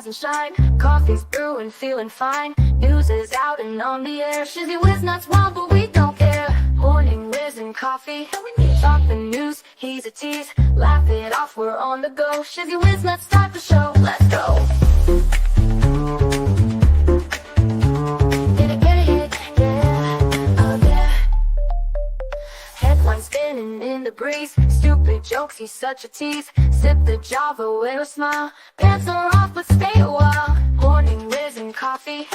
rise and shine. Coffee's brewing, feeling fine. News is out and on the air. Shizzy whiz nuts wild, but we don't care. Morning whiz and coffee. Talk the news, he's a tease. Laugh it off, we're on the go. Shizzy whiz nuts, start the show. Let's go. Spinning in the breeze, stupid jokes, he's such a tease. Sip the Java, wear a smile. Pants are off, but stay a while. Morning whiz and coffee.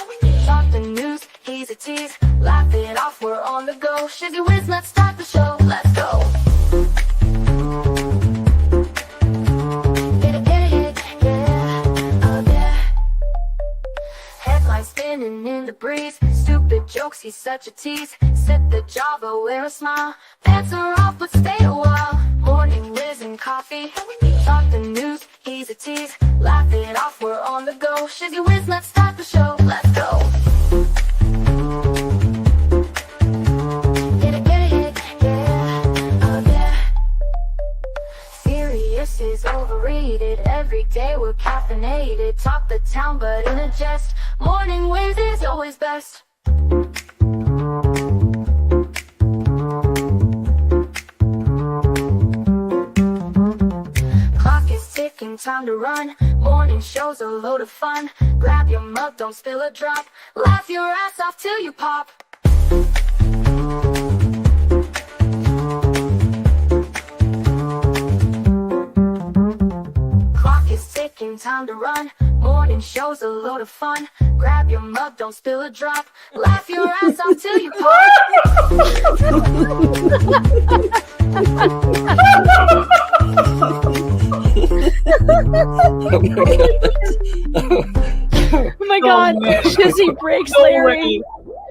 Talk the news, he's a tease. Laugh it off, we're on the go. Shizzy whiz, let's start the show. Let's go. Headlines spinning in the breeze, stupid jokes, he's such a tease. Sip the Java, wear a smile. Pants are off, but stay a while. Morning whiz and coffee. Talk the news, he's a tease. Laugh it off, we're on the go. Shizzy whiz, let's start the show. Let's go. Serious is overrated. Every day we're caffeinated. Talk the town, but in a jest. Morning whiz is always best. Time to run. Morning show's a load of fun. Grab your mug, don't spill a drop. Laugh your ass off till you pop. Clock is ticking, time to run. Morning show's a load of fun. Grab your mug, don't spill a drop. Laugh your ass off till you pop. Oh my god, Shizzy breaks Larry.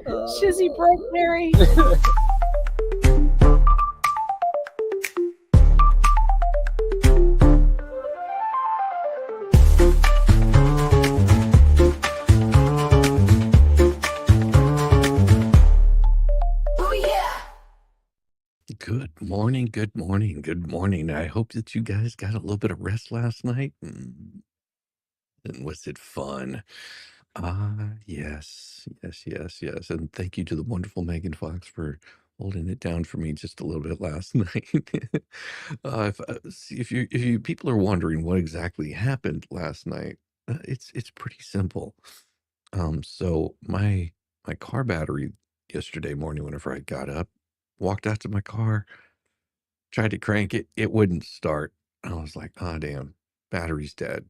Shizzy broke Larry. Good morning, good morning, good morning. I hope that you guys got a little bit of rest last night. And was it fun? Yes. And thank you to the wonderful Megan Fox for holding it down for me just a little bit last night. If you people are wondering what exactly happened last night, it's pretty simple. So my car battery yesterday morning, whenever I got up, walked out to my car, tried to crank it, it wouldn't start. I was like, ah, damn, battery's dead.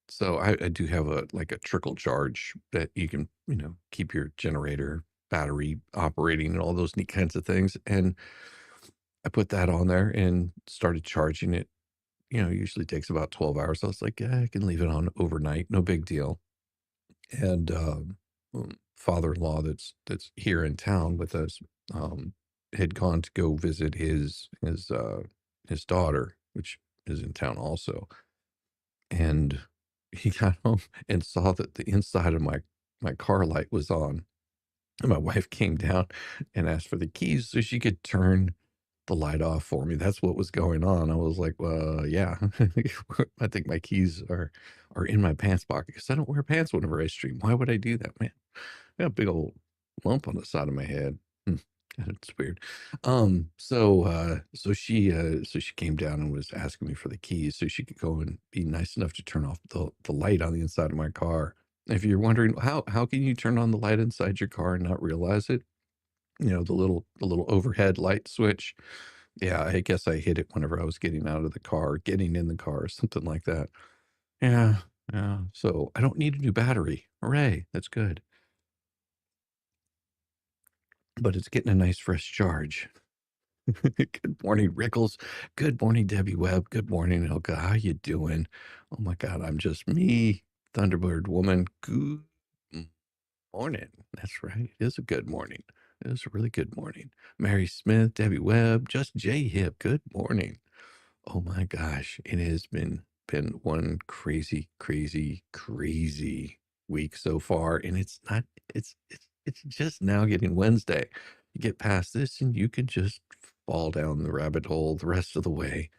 So I do have a trickle charge that you can, keep your generator battery operating and all those neat kinds of things. And I put that on there and started charging it. Usually takes about 12 hours. So I was like, yeah, I can leave it on overnight, no big deal. And father-in-law that's here in town with us had gone to go visit his daughter, which is in town also. And he got home and saw that the inside of my car light was on. And my wife came down and asked for the keys so she could turn the light off for me. That's what was going on. I was like, well, yeah, I think my keys are in my pants pocket because I don't wear pants whenever I stream. Why would I do that, man? I got a big old lump on the side of my head. It's weird. So she came down and was asking me for the keys so she could go and be nice enough to turn off the light on the inside of my car. If you're wondering how can you turn on the light inside your car and not realize it, the little overhead light switch. Yeah, I guess I hit it whenever I was getting out of the car, getting in the car, or something like that. Yeah. So I don't need a new battery. Hooray, that's good. But it's getting a nice fresh charge. Good morning, Rickles. Good morning, Debbie Webb. Good morning, Ilka. How you doing? Oh my God, I'm just me, Thunderbird woman. Good morning. That's right. It is a good morning. It is a really good morning. Mary Smith, Debbie Webb, just J Hip. Good morning. Oh my gosh, it has been one crazy week so far, and it's just now getting Wednesday. You get past this and you can just fall down the rabbit hole the rest of the way.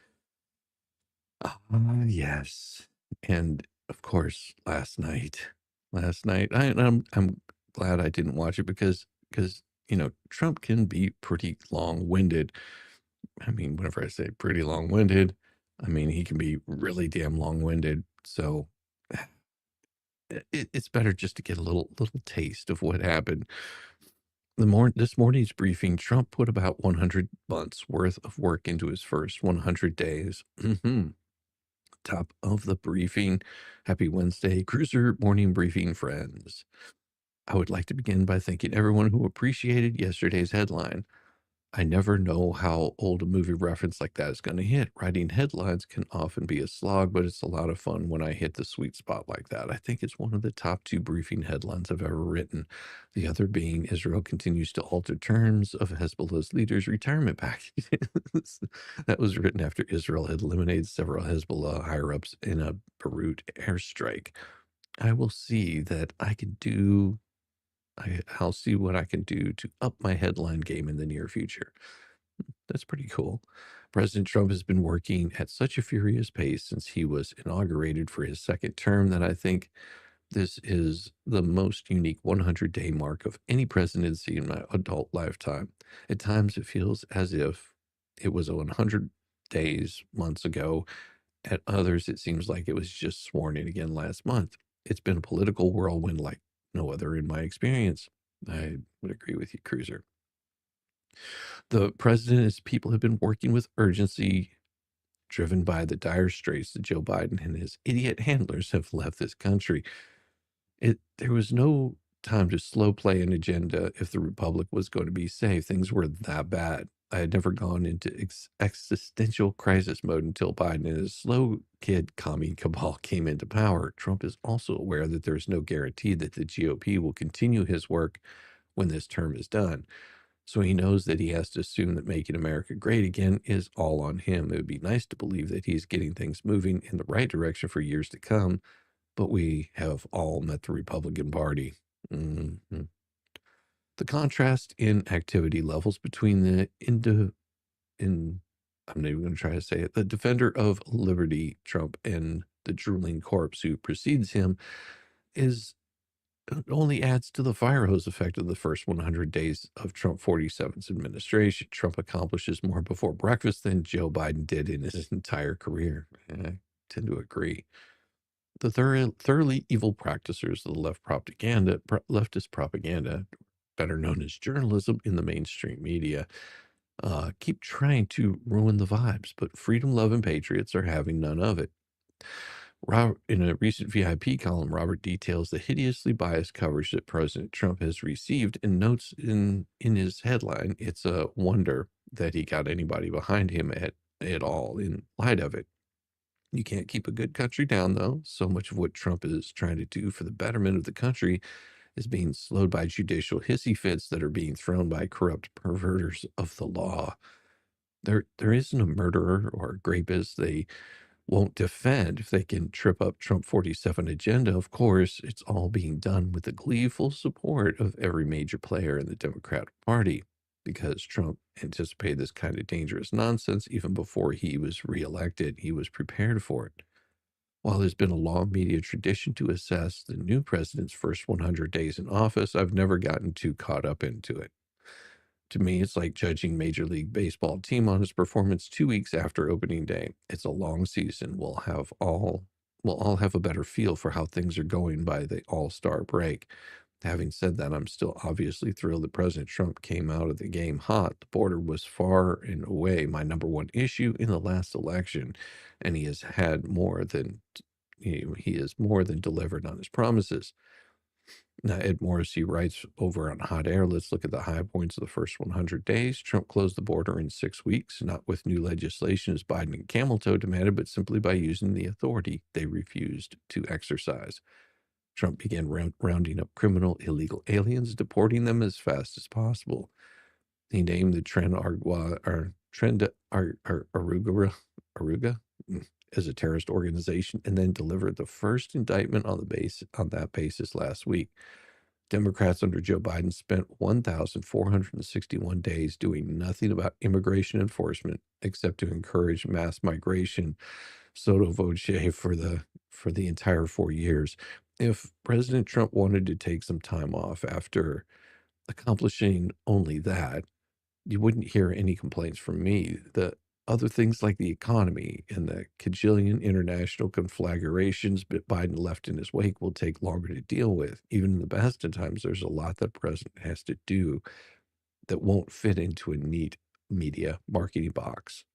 Yes. And of course, I'm glad I didn't watch it because Trump can be pretty long-winded. I mean, whenever I say pretty long-winded, I mean he can be really damn long-winded. So it's better just to get a little taste of what happened. This morning's briefing, Trump put about 100 months worth of work into his first 100 days. Top of the briefing. Happy Wednesday, Cruiser Morning Briefing friends. I would like to begin by thanking everyone who appreciated yesterday's headline. I never know how old a movie reference like that is going to hit. Writing headlines can often be a slog, but it's a lot of fun when I hit the sweet spot like that. I think it's one of the top 2 briefing headlines I've ever written. The other being Israel continues to alter terms of Hezbollah's leader's retirement package. That was written after Israel had eliminated several Hezbollah higher-ups in a Beirut airstrike. I will see that I can do I'll see what I can do to up my headline game in the near future. That's pretty cool. President Trump has been working at such a furious pace since he was inaugurated for his second term that I think this is the most unique 100-day mark of any presidency in my adult lifetime. At times, it feels as if it was 100 days, months ago. At others, it seems like it was just sworn in again last month. It's been a political whirlwind like no other in my experience. I would agree with you, Cruiser. The president and his people have been working with urgency, driven by the dire straits that Joe Biden and his idiot handlers have left this country. There was no time to slow play an agenda if the republic was going to be safe. Things were that bad. I had never gone into existential crisis mode until Biden and his slow kid commie cabal came into power. Trump is also aware that there's no guarantee that the GOP will continue his work when this term is done. So he knows that he has to assume that making America great again is all on him. It would be nice to believe that he's getting things moving in the right direction for years to come, but we have all met the Republican Party. Mhm. The contrast in activity levels between I'm not even going to try to say it, the defender of liberty, Trump, and the drooling corpse who precedes him is only adds to the fire hose effect of the first 100 days of Trump 47's administration. Trump accomplishes more before breakfast than Joe Biden did in his entire career. And I tend to agree. The thoroughly evil practitioners of the leftist propaganda, better known as journalism in the mainstream media, keep trying to ruin the vibes, but freedom, love, and patriots are having none of it. In a recent VIP column, Robert details the hideously biased coverage that President Trump has received and notes in his headline, it's a wonder that he got anybody behind him at all in light of it. You can't keep a good country down, though. So much of what Trump is trying to do for the betterment of the country is being slowed by judicial hissy fits that are being thrown by corrupt perverters of the law. There isn't a murderer or a rapist they won't defend if they can trip up Trump 47 agenda. Of course, it's all being done with the gleeful support of every major player in the Democratic Party because Trump anticipated this kind of dangerous nonsense even before he was reelected. He was prepared for it. While there's been a long media tradition to assess the new president's first 100 days in office, I've never gotten too caught up into it. To me, it's like judging Major League Baseball team on its performance 2 weeks after opening day. It's a long season. We'll all have a better feel for how things are going by the All-Star break. Having said that, I'm still obviously thrilled that President Trump came out of the game hot. The border was far and away my number one issue in the last election, and he has more than delivered on his promises. Now, Ed Morrissey writes over on Hot Air, let's look at the high points of the first 100 days. Trump closed the border in 6 weeks, not with new legislation as Biden and Camel Toe demanded, but simply by using the authority they refused to exercise. Trump began rounding up criminal illegal aliens, deporting them as fast as possible. He named the Aruga as a terrorist organization and then delivered the first indictment on that basis last week. Democrats under Joe Biden spent 1,461 days doing nothing about immigration enforcement except to encourage mass migration. Sotto voce for for the entire 4 years. If President Trump wanted to take some time off after accomplishing only that, you wouldn't hear any complaints from me. The other things like the economy and the cajillion international conflagrations that Biden left in his wake will take longer to deal with. Even in the best of times, there's a lot that the president has to do that won't fit into a neat media marketing box.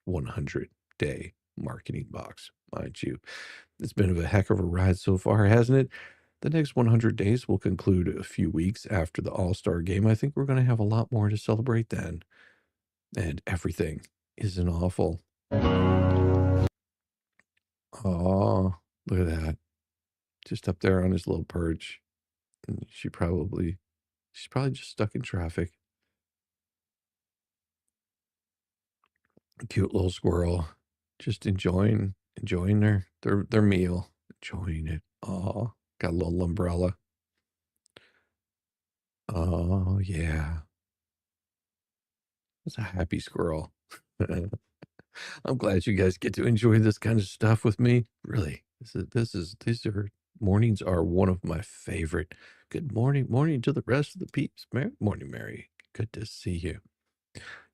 100-day marketing box, mind you. It's been a heck of a ride so far, hasn't it? The next 100 days will conclude a few weeks after the All-Star game. I think we're going to have a lot more to celebrate then. And everything isn't awful. Oh, look at that. Just up there on his little perch. And she's probably just stuck in traffic. Cute little squirrel. Just enjoying their meal. Enjoying it. Oh, got a little umbrella. Oh, yeah. It's a happy squirrel. I'm glad you guys get to enjoy this kind of stuff with me. Really, these are mornings are one of my favorite. Good morning to the rest of the peeps. Morning, Mary. Good to see you.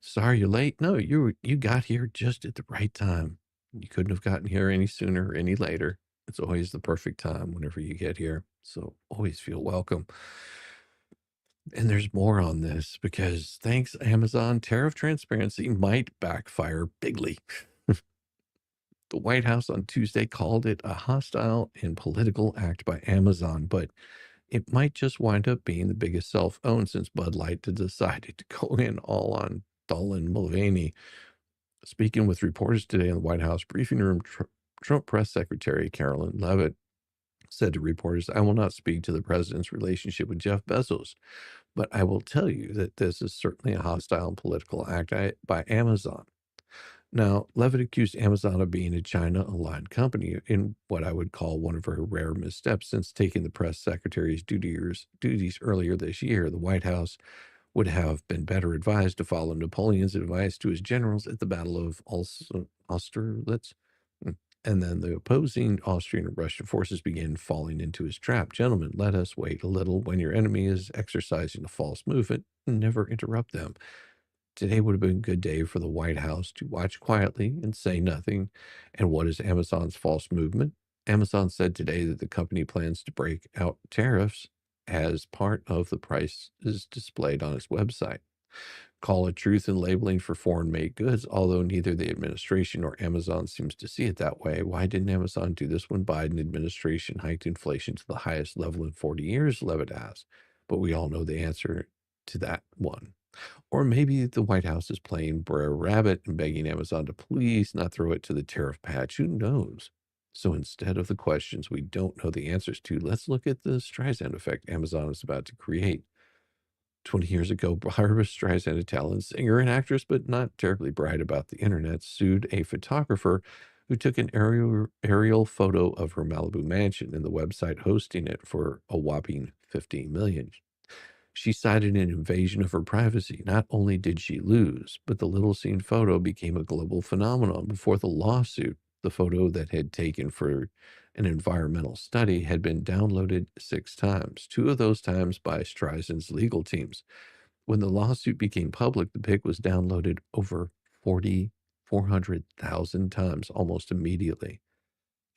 Sorry you're late. No, you got here just at the right time. You couldn't have gotten here any sooner or any later. It's always the perfect time whenever you get here. So always feel welcome. And there's more on this because thanks, Amazon, tariff transparency might backfire bigly. The White House on Tuesday called it a hostile and political act by Amazon, but it might just wind up being the biggest self-owned since Bud Light decided to go in all on Dolan Mulvaney. Speaking with reporters today in the White House briefing room, Trump Press Secretary Carolyn Levitt said to reporters, "I will not speak to the president's relationship with Jeff Bezos, but I will tell you that this is certainly a hostile and political act by Amazon." Now, Levitt accused Amazon of being a China-aligned company in what I would call one of her rare missteps since taking the press secretary's duties earlier this year. The White House would have been better advised to follow Napoleon's advice to his generals at the Battle of Austerlitz. And then the opposing Austrian and Russian forces began falling into his trap. Gentlemen, let us wait a little. When your enemy is exercising a false movement, never interrupt them. Today would have been a good day for the White House to watch quietly and say nothing. And what is Amazon's false movement? Amazon said today that the company plans to break out tariffs as part of the prices displayed on its website. Call it truth in labeling for foreign-made goods, although neither the administration nor Amazon seems to see it that way. Why didn't Amazon do this when Biden administration hiked inflation to the highest level in 40 years, Levitt asked. But we all know the answer to that one. Or maybe the White House is playing Brer Rabbit and begging Amazon to please not throw it to the tariff patch. Who knows? So instead of the questions we don't know the answers to, let's look at the Streisand effect Amazon is about to create. 20 years ago, Barbra Streisand, a talented singer and actress, but not terribly bright about the internet, sued a photographer who took an aerial photo of her Malibu mansion and the website hosting it for a whopping $15 million. She cited an invasion of her privacy. Not only did she lose, but the little seen photo became a global phenomenon. Before the lawsuit, the photo that had taken for an environmental study had been downloaded 6 times, 2 of those times by Streisand's legal teams. When the lawsuit became public, the pic was downloaded over 400,000 times almost immediately.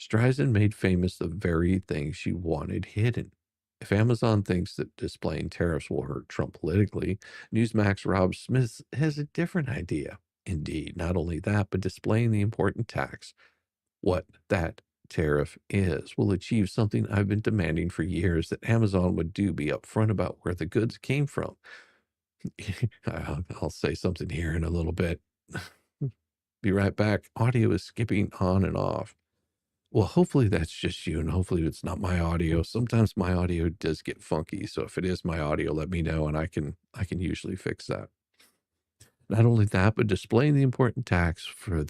Streisand made famous the very thing she wanted hidden. If Amazon thinks that displaying tariffs will hurt Trump politically, Newsmax Rob Smith has a different idea. Indeed, not only that, but displaying the important tax, what that tariff is, will achieve something I've been demanding for years that Amazon would do, be upfront about where the goods came from. I'll say something here in a little bit. Be right back. Audio is skipping on and off. Well, hopefully that's just you, and hopefully it's not my audio. Sometimes my audio does get funky, so if it is my audio, let me know, and I can usually fix that. Not only that, but displaying the important tax for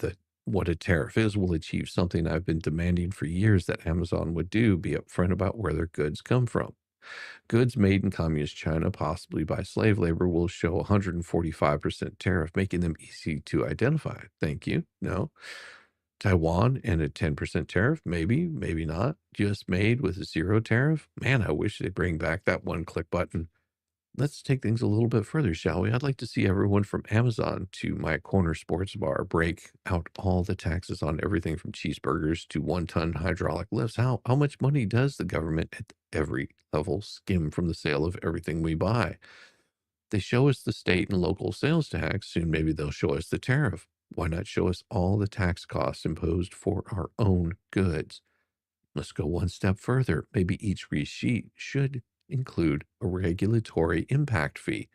what a tariff is will achieve something I've been demanding for years that Amazon would do, be upfront about where their goods come from. Goods made in communist China, possibly by slave labor, will show 145% tariff, making them easy to identify. Thank you. No. Taiwan and a 10% tariff? Maybe, maybe not. Just made with a 0 tariff? Man, I wish they'd bring back that one click button. Let's take things a little bit further, shall we? I'd like to see everyone from Amazon to my corner sports bar break out all the taxes on everything from cheeseburgers to 1-ton hydraulic lifts. How much money does the government at every level skim from the sale of everything we buy? They show us the state and local sales tax. Soon maybe they'll show us the tariff. Why not show us all the tax costs imposed for our own goods? Let's go one step further. Maybe each receipt should include a regulatory impact fee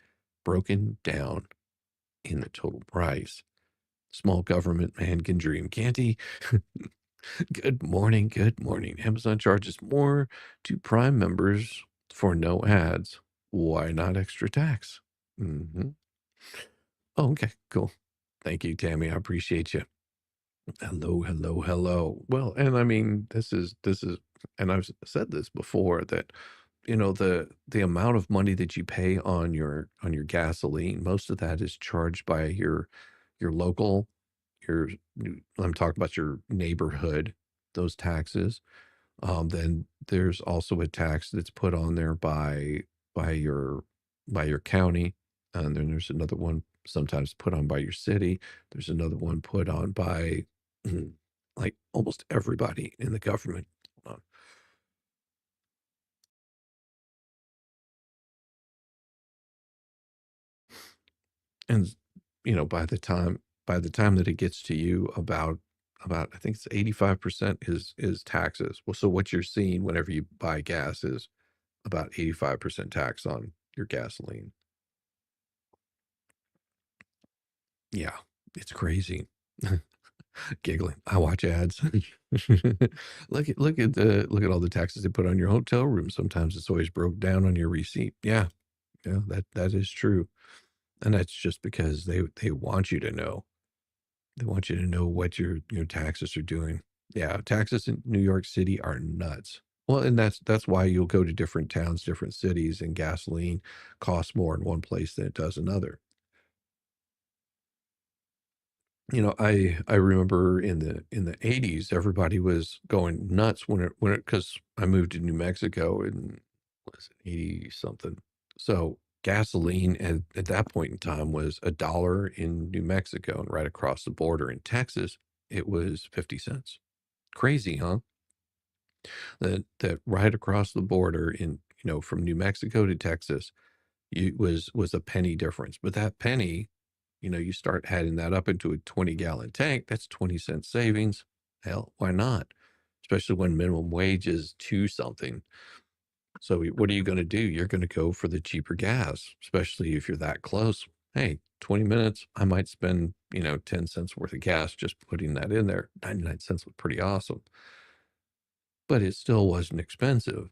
broken down in the total price. Small government man can dream, can't he? Good morning. Good morning. Amazon charges more to Prime members for no ads. Why not extra tax? Hmm. Oh, okay, cool. Thank you, Tammy. I appreciate you. Hello, hello, hello. Well, and I mean, this is, and I've said this before that, the amount of money that you pay on your gasoline, most of that is charged by your local, your, I'm talking about your neighborhood, those taxes. Then there's also a tax that's put on there by your by your county, and then there's another one sometimes put on by your city. There's another one put on by like almost everybody in the government. Hold on. And by the time that it gets to you, about I think it's 85% is taxes. Well, so what you're seeing whenever you buy gas is about 85% tax on your gasoline. Yeah, it's crazy. Giggling. I watch ads. Look at all the taxes they put on your hotel room. Sometimes it's always broke down on your receipt. Yeah, yeah, that is true. And that's just because they want you to know. They want you to know what your taxes are doing. Yeah, taxes in New York City are nuts. Well, and that's why you'll go to different towns, different cities, and gasoline costs more in one place than it does another. I remember in the 80s, everybody was going nuts when it because I moved to New Mexico in, was it 80 something. So gasoline at that point in time was $1 in New Mexico, and right across the border in Texas, it was 50 cents. Crazy, huh? That right across the border from New Mexico to Texas, was a penny difference. But that penny, you start adding that up into a 20-gallon tank, that's 20-cent savings. Hell, why not? Especially when minimum wage is 2 something. So what are you gonna do? You're gonna go for the cheaper gas, especially if you're that close. Hey, 20 minutes, I might spend, 10 cents worth of gas just putting that in there. 99 cents was pretty awesome, but it still wasn't expensive.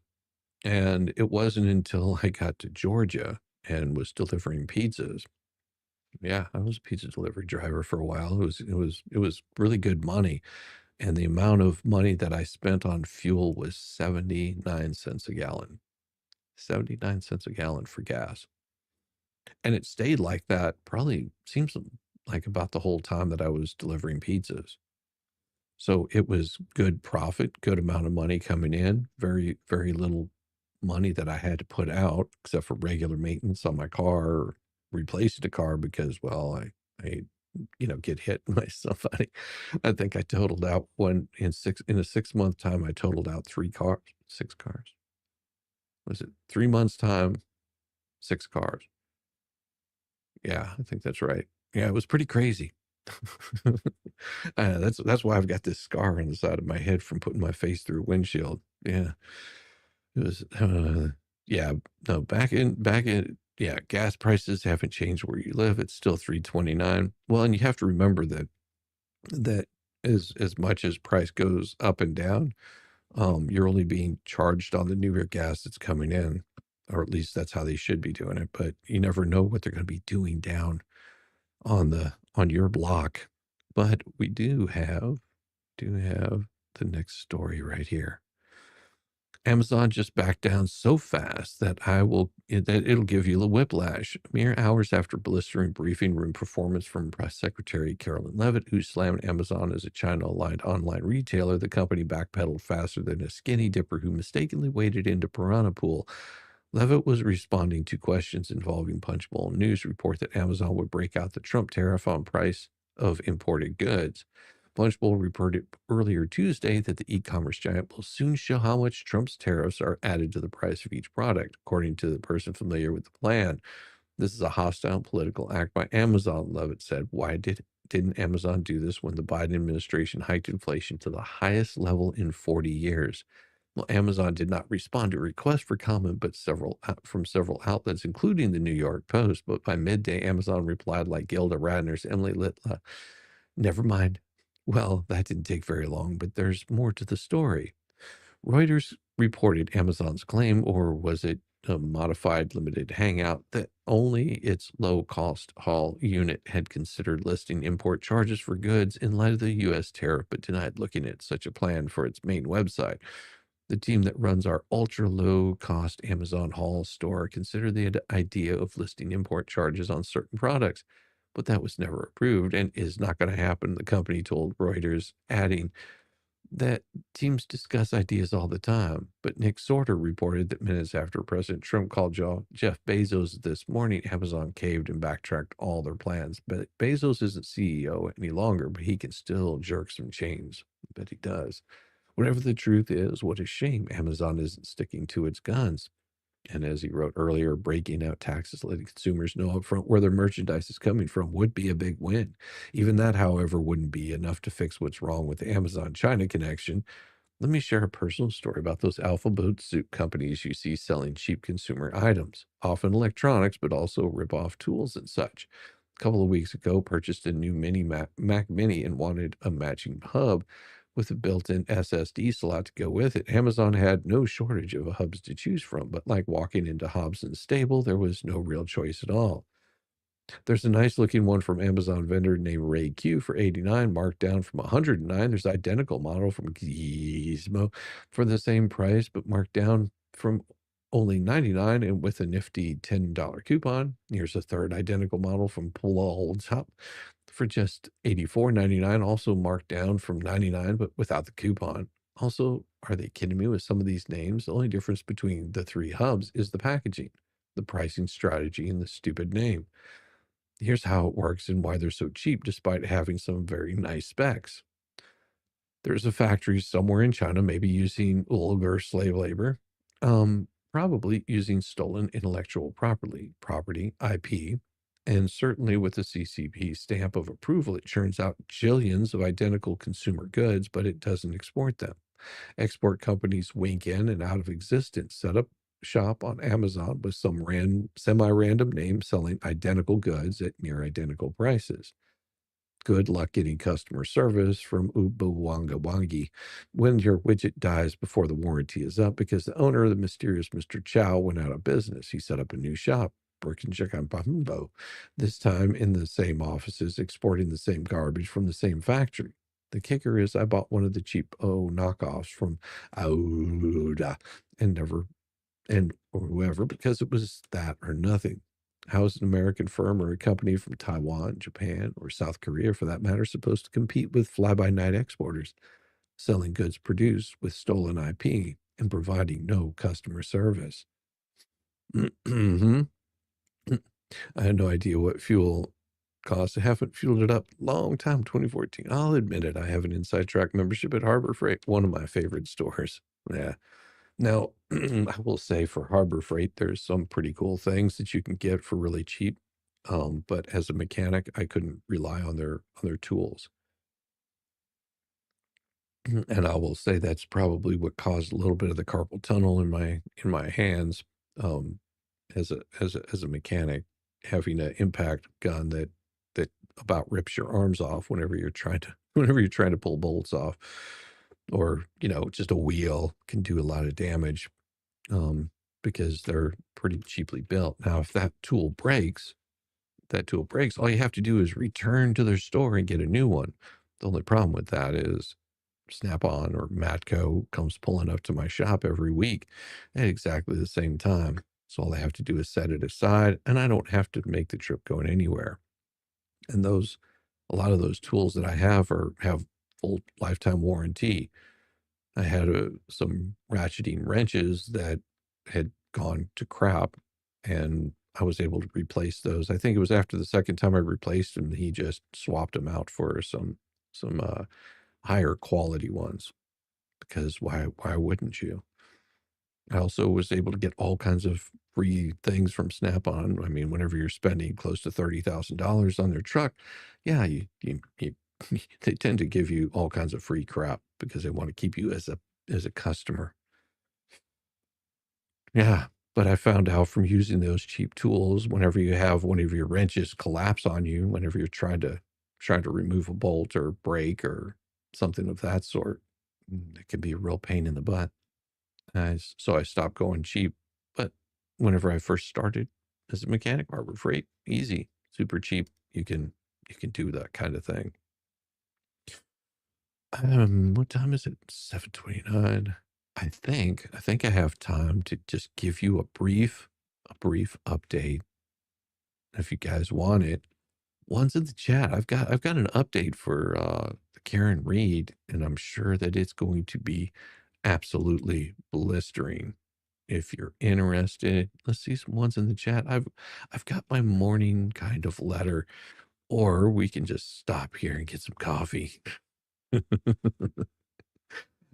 And it wasn't until I got to Georgia and was delivering pizzas. Yeah, I was a pizza delivery driver for a while. It was really good money, and the amount of money that I spent on fuel was 79 cents a gallon. 79 cents a gallon for gas. And it stayed like that probably seems like about the whole time that I was delivering pizzas. So it was good profit, good amount of money coming in, very, very little money that I had to put out except for regular maintenance on my car or replacing the car because, well, I get hit by somebody. I think I totaled out in a 6-month time, I totaled out 3 cars, 6 cars. Was it 3 months time, 6 cars? Yeah, I think that's right. Yeah, it was pretty crazy. That's why I've got this scar on the side of my head from putting my face through a windshield. Yeah. It was, yeah, no, back in yeah, gas prices haven't changed where you live. It's still 3.29. Well, and you have to remember that as much as price goes up and down, you're only being charged on the newer gas that's coming in, or at least that's how they should be doing it. But you never know what they're going to be doing down on your block. But we do have the next story right here. Amazon just backed down so fast that it'll give you the whiplash. Mere hours after blistering briefing room performance from Press Secretary Carolyn Levitt, who slammed Amazon as a China-aligned online retailer, the company backpedaled faster than a skinny dipper who mistakenly waded into piranha pool. Levitt was responding to questions involving Punchbowl News report that Amazon would break out the Trump tariff on price of imported goods. Punchbowl reported earlier Tuesday that the e-commerce giant will soon show how much Trump's tariffs are added to the price of each product, according to the person familiar with the plan. This is a hostile political act by Amazon, Levitt said. Why didn't Amazon do this when the Biden administration hiked inflation to the highest level in 40 years? Well, Amazon did not respond to a request for comment, but from several outlets, including the New York Post. But by midday, Amazon replied like Gilda Radner's Emily Litla, "Never mind." Well, that didn't take very long, but there's more to the story. Reuters reported Amazon's claim, or was it a modified limited hangout, that only its low-cost haul unit had considered listing import charges for goods in light of the U.S. tariff, but denied looking at such a plan for its main website. The team that runs our ultra-low-cost Amazon haul store considered the idea of listing import charges on certain products, but that was never approved and is not going to happen, the company told Reuters, adding that teams discuss ideas all the time. But Nick Sorter reported that minutes after President Trump called Jeff Bezos this morning, Amazon caved and backtracked all their plans. But Bezos isn't CEO any longer, but he can still jerk some chains. I bet he does. Whatever the truth is, what a shame Amazon isn't sticking to its guns. And as he wrote earlier, breaking out taxes, letting consumers know upfront where their merchandise is coming from would be a big win. Even that, however, wouldn't be enough to fix what's wrong with the Amazon-China connection. Let me share a personal story about those alphabet soup companies you see selling cheap consumer items, often electronics, but also rip-off tools and such. A couple of weeks ago, purchased a new Mac Mini and wanted a matching hub with a built-in SSD slot to go with it. Amazon had no shortage of hubs to choose from, but like walking into Hobson's stable, there was no real choice at all. There's a nice looking one from Amazon vendor named Ray Q for $89, marked down from $109. There's identical model from Gizmo for the same price, but marked down from only $99 and with a nifty $10 coupon. Here's a third identical model from Top for just $84.99, also marked down from $99, but without the coupon. Also, are they kidding me with some of these names? The only difference between the three hubs is the packaging, the pricing strategy, and the stupid name. Here's how it works and why they're so cheap despite having some very nice specs. There's a factory somewhere in China, maybe using Uyghur slave labor, probably using stolen intellectual property, IP, and certainly with the CCP stamp of approval, it churns out jillions of identical consumer goods, but it doesn't export them. Export companies wink in and out of existence, set up shop on Amazon with some semi-random name selling identical goods at near identical prices. Good luck getting customer service from Ubuwangawangi when your widget dies before the warranty is up because the owner, the mysterious Mr. Chow, went out of business. He set up a new shop, Birkenjakanpambo, this time in the same offices, exporting the same garbage from the same factory. The kicker is I bought one of the cheap knockoffs from Auda or whoever, because it was that or nothing. How is an American firm or a company from Taiwan, Japan, or South Korea, for that matter, supposed to compete with fly-by-night exporters selling goods produced with stolen IP and providing no customer service? I had no idea what fuel costs. I haven't fueled it up long time, 2014. I'll admit it. I have an Inside Track membership at Harbor Freight, one of my favorite stores. Yeah. Now, I will say for Harbor Freight, there's some pretty cool things that you can get for really cheap. But as a mechanic, I couldn't rely on their tools. And I will say that's probably what caused a little bit of the carpal tunnel in my hands, as a mechanic, having an impact gun that about rips your arms off whenever you're trying to pull bolts off, or just a wheel can do a lot of damage, because they're pretty cheaply built. Now, if that tool breaks, all you have to do is return to their store and get a new one. The only problem with that is Snap-on or Matco comes pulling up to my shop every week at exactly the same time. So all I have to do is set it aside, and I don't have to make the trip going anywhere. And a lot of those tools that I have have full lifetime warranty. I had some ratcheting wrenches that had gone to crap, and I was able to replace those. I think it was after the second time I replaced them, he just swapped them out for some higher quality ones, because why wouldn't you? I also was able to get all kinds of free things from Snap-on. I mean, whenever you're spending close to $30,000 on their truck, yeah, they tend to give you all kinds of free crap because they want to keep you as a customer. Yeah, but I found out from using those cheap tools, whenever you have one of your wrenches collapse on you, whenever you're trying to remove a bolt or break or something of that sort, it can be a real pain in the butt. So I stopped going cheap. But whenever I first started as a mechanic, Harbor Freight, easy, super cheap. You can do that kind of thing. What time is it? 7:29. I think I have time to just give you a brief update if you guys want it. One's in the chat. I've got an update for the Karen Reed, and I'm sure that it's going to be absolutely blistering. If you're interested, let's see some ones in the chat. I've got my morning kind of letter, or we can just stop here and get some coffee.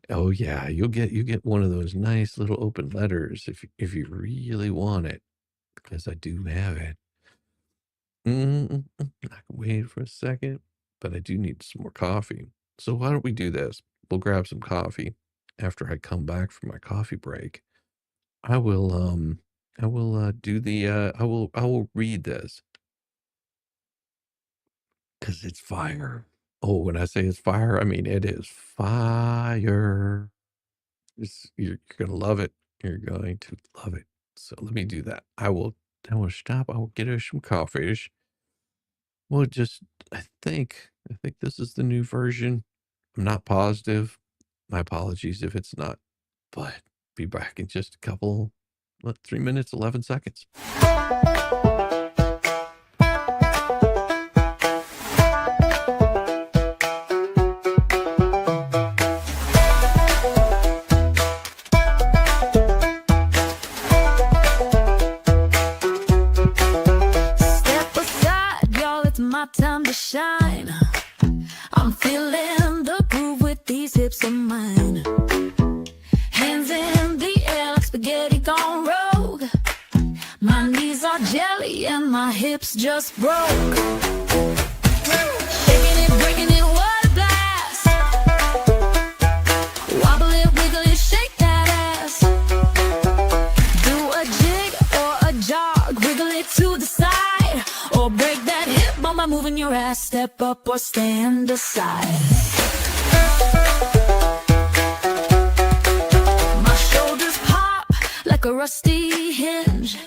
Oh yeah, you get one of those nice little open letters if you really want it, because I do have it. I can wait for a second, but I do need some more coffee. So why don't we do this? We'll grab some coffee after I come back from my coffee break. I will do the I will read this because it's fire. Oh, when I say it's fire, I mean it is fire. You're gonna love it. You're going to love it. So let me do that. I will stop. I will get us some coffee. Well, I think this is the new version. I'm not positive. My apologies if it's not, but be back in just a couple, 3 minutes, 11 seconds. Step aside, y'all, it's my time to shine. I'm feeling the groove with these hips of mine. Hands in the air like spaghetti gone rogue. My knees are jelly and my hips just broke. Shaking it, breaking it, what a blast. Wobble it, wiggle it, shake that ass. Do a jig or a jog, wiggle it to the side, or break that hip bump by moving your ass. Step up or stand aside. My shoulders pop like a rusty hinge.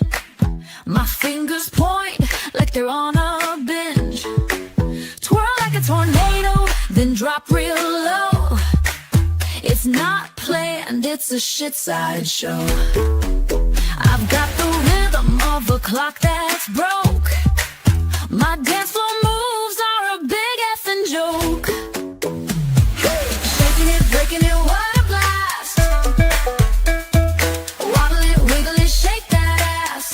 My fingers point like they're on a binge. Twirl like a tornado, then drop real low. It's not planned, it's a shit sideshow. I've got the rhythm of a clock that's broke. My dance floor moves are a big effing joke. Shaking it, breaking it, what a blast. Wobble it, wiggle it, shake that ass.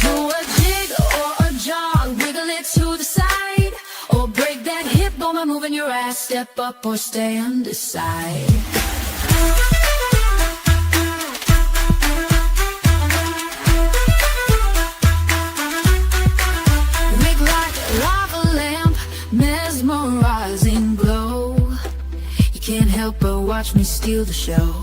Do a jig or a jog, wiggle it to the side, or break that hip bone by moving your ass. Step up or stand aside. Mesmerizing glow. You can't help but watch me steal the show.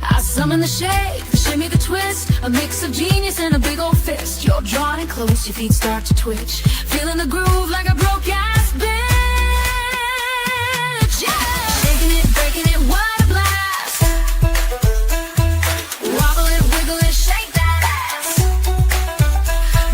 I summon the shake, the shimmy, the twist, a mix of genius and a big old fist. You're drawn in close, your feet start to twitch, feeling the groove like a broke-ass bitch. Yeah! Shaking it, breaking it, what a blast. Wobble it, wiggle it, shake that ass.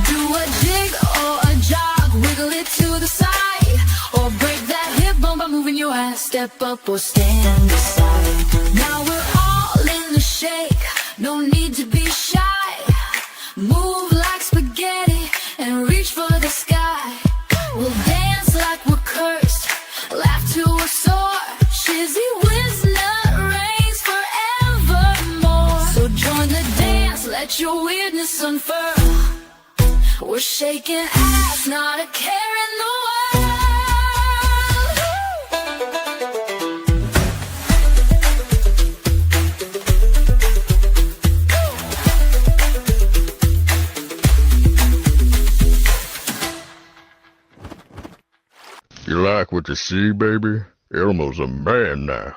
Do a jig or a jog, wiggle it to the side, or break that hip bone by moving your ass. Step step up or stand aside. Now we're all in the shake, no need to be shy. Move like spaghetti and reach for the sky. We'll dance like we're cursed, laugh till we're sore. Shizzy whiz nut reigns forevermore. So join the dance, let your weirdness unfurl. We're shaking ass, not a care in the world. You like what you see, baby? Elmo's a man now.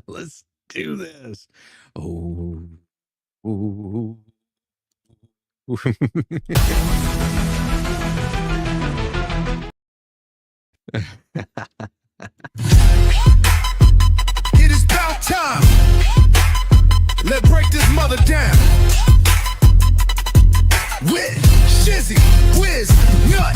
Let's do this. Oh. Ooh. It is about time. Let's break this mother down. With Shizzy, Whiz, Nut.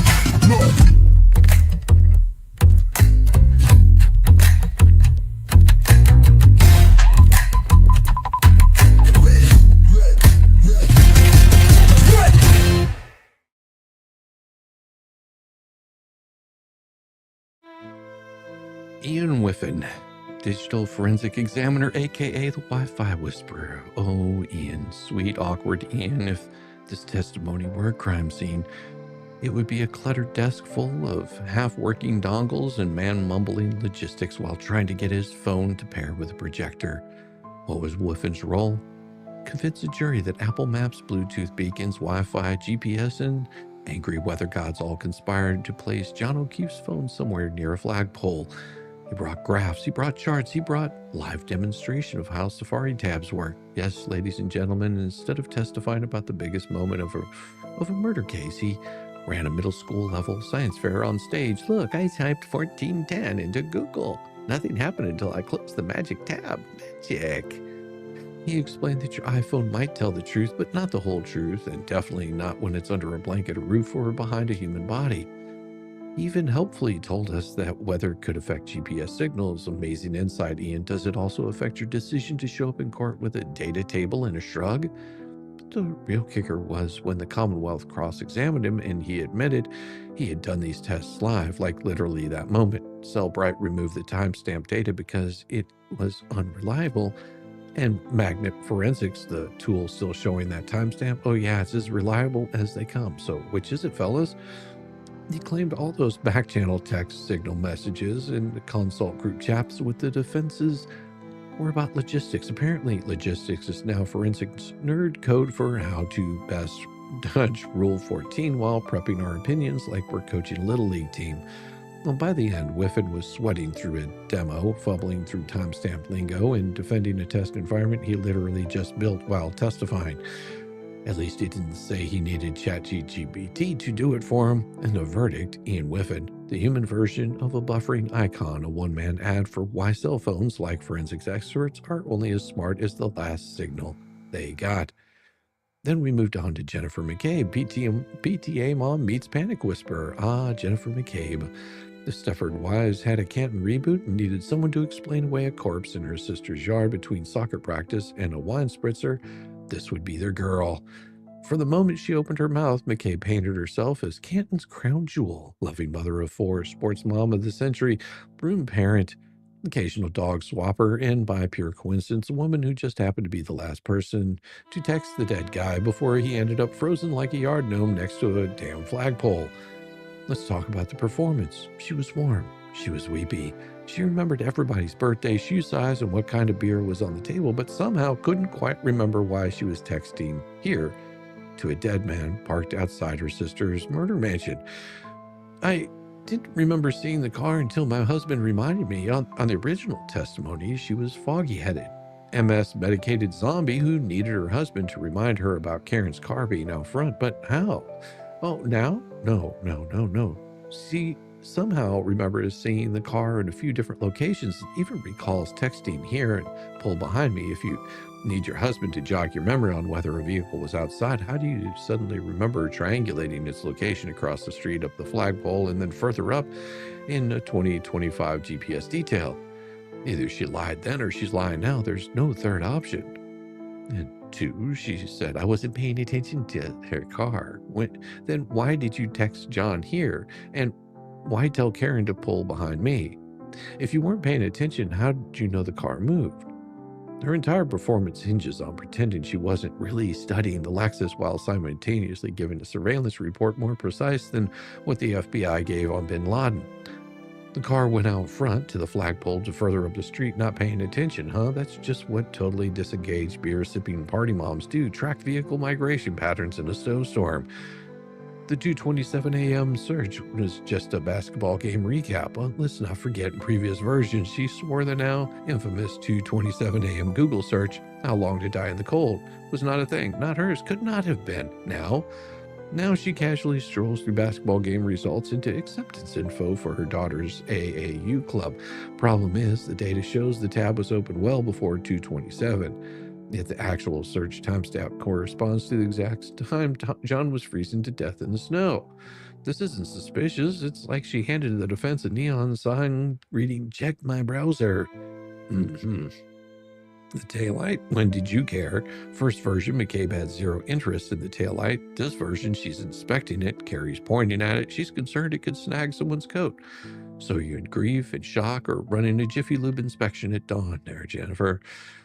Ian Whiffen, digital forensic examiner, aka the Wi-Fi whisperer. Oh, Ian, sweet, awkward Ian. If this testimony were a crime scene, it would be a cluttered desk full of half-working dongles and man mumbling logistics while trying to get his phone to pair with a projector. What was Whiffen's role? Convince a jury that Apple Maps, Bluetooth beacons, Wi-Fi, GPS, and angry weather gods all conspired to place John O'Keefe's phone somewhere near a flagpole. He brought graphs, he brought charts, he brought live demonstration of how Safari tabs work. Yes, ladies and gentlemen, instead of testifying about the biggest moment of a murder case, he ran a middle school level science fair on stage. Look, I typed 1410 into Google. Nothing happened until I closed the magic tab. Magic. He explained that your iPhone might tell the truth, but not the whole truth, and definitely not when it's under a blanket, a roof, or behind a human body. He even helpfully told us that weather could affect GPS signals. Amazing insight, Ian. Does it also affect your decision to show up in court with a data table and a shrug? But the real kicker was when the Commonwealth cross-examined him and he admitted he had done these tests live, like literally that moment. Cellbrite removed the timestamp data because it was unreliable. And Magnet Forensics, the tool still showing that timestamp, oh yeah, it's as reliable as they come. So which is it, fellas? He claimed all those back-channel text signal messages in the consult group chats with the defenses were about logistics. Apparently, logistics is now forensics nerd code for how to best dodge Rule 14 while prepping our opinions like we're coaching a Little League team. Well, by the end, Whiffen was sweating through a demo, fumbling through timestamp lingo, and defending a test environment he literally just built while testifying. At least he didn't say he needed ChatGPT to do it for him. And the verdict, Ian Whiffen, the human version of a buffering icon, a one-man ad for why cell phones, like forensics experts, are only as smart as the last signal they got. Then we moved on to Jennifer McCabe, PTA mom meets panic whisperer. Ah, Jennifer McCabe. The Stefford wives had a Canton reboot and needed someone to explain away a corpse in her sister's yard between soccer practice and a wine spritzer. This would be their girl. For the moment she opened her mouth, McCabe painted herself as Canton's crown jewel, loving mother of four, sports mom of the century, broom parent, occasional dog swapper, and by pure coincidence, a woman who just happened to be the last person to text the dead guy before he ended up frozen like a yard gnome next to a damn flagpole. Let's talk about the performance. She was warm. She was weepy. She remembered everybody's birthday, shoe size, and what kind of beer was on the table, but somehow couldn't quite remember why she was texting here to a dead man parked outside her sister's murder mansion. I didn't remember seeing the car until my husband reminded me. On the original testimony, she was foggy-headed, MS-medicated zombie who needed her husband to remind her about Karen's car being out front. But how? Oh, now? No. See, somehow remembers seeing the car in a few different locations, even recalls texting here and pull behind me. If you need your husband to jog your memory on whether a vehicle was outside, how do you suddenly remember triangulating its location across the street, up the flagpole, and then further up in a 2025 GPS detail? Either she lied then or she's lying now. There's no third option. And 2, she said, I wasn't paying attention to her car. Then why did you text John here? And why tell Karen to pull behind me? If you weren't paying attention, how did you know the car moved? Her entire performance hinges on pretending she wasn't really studying the Lexus while simultaneously giving a surveillance report more precise than what the FBI gave on bin Laden. The car went out front to the flagpole to further up the street, not paying attention, huh? That's just what totally disengaged beer-sipping party moms do, track vehicle migration patterns in a snowstorm. The 2:27 a.m. search was just a basketball game recap. Well, let's not forget in previous versions, she swore the now infamous 2:27 a.m. Google search, how long to die in the cold, was not a thing, not hers, could not have been. Now she casually strolls through basketball game results into acceptance info for her daughter's AAU club. Problem is, the data shows the tab was open well before 2:27. Yet the actual search timestamp corresponds to the exact time John was freezing to death in the snow. This isn't suspicious. It's like she handed the defense a neon sign reading, check my browser. The taillight, when did you care? First version, McCabe had zero interest in the taillight. This version, she's inspecting it. Carrie's pointing at it. She's concerned it could snag someone's coat. So you're in grief and shock or running a Jiffy Lube inspection at dawn there, Jennifer.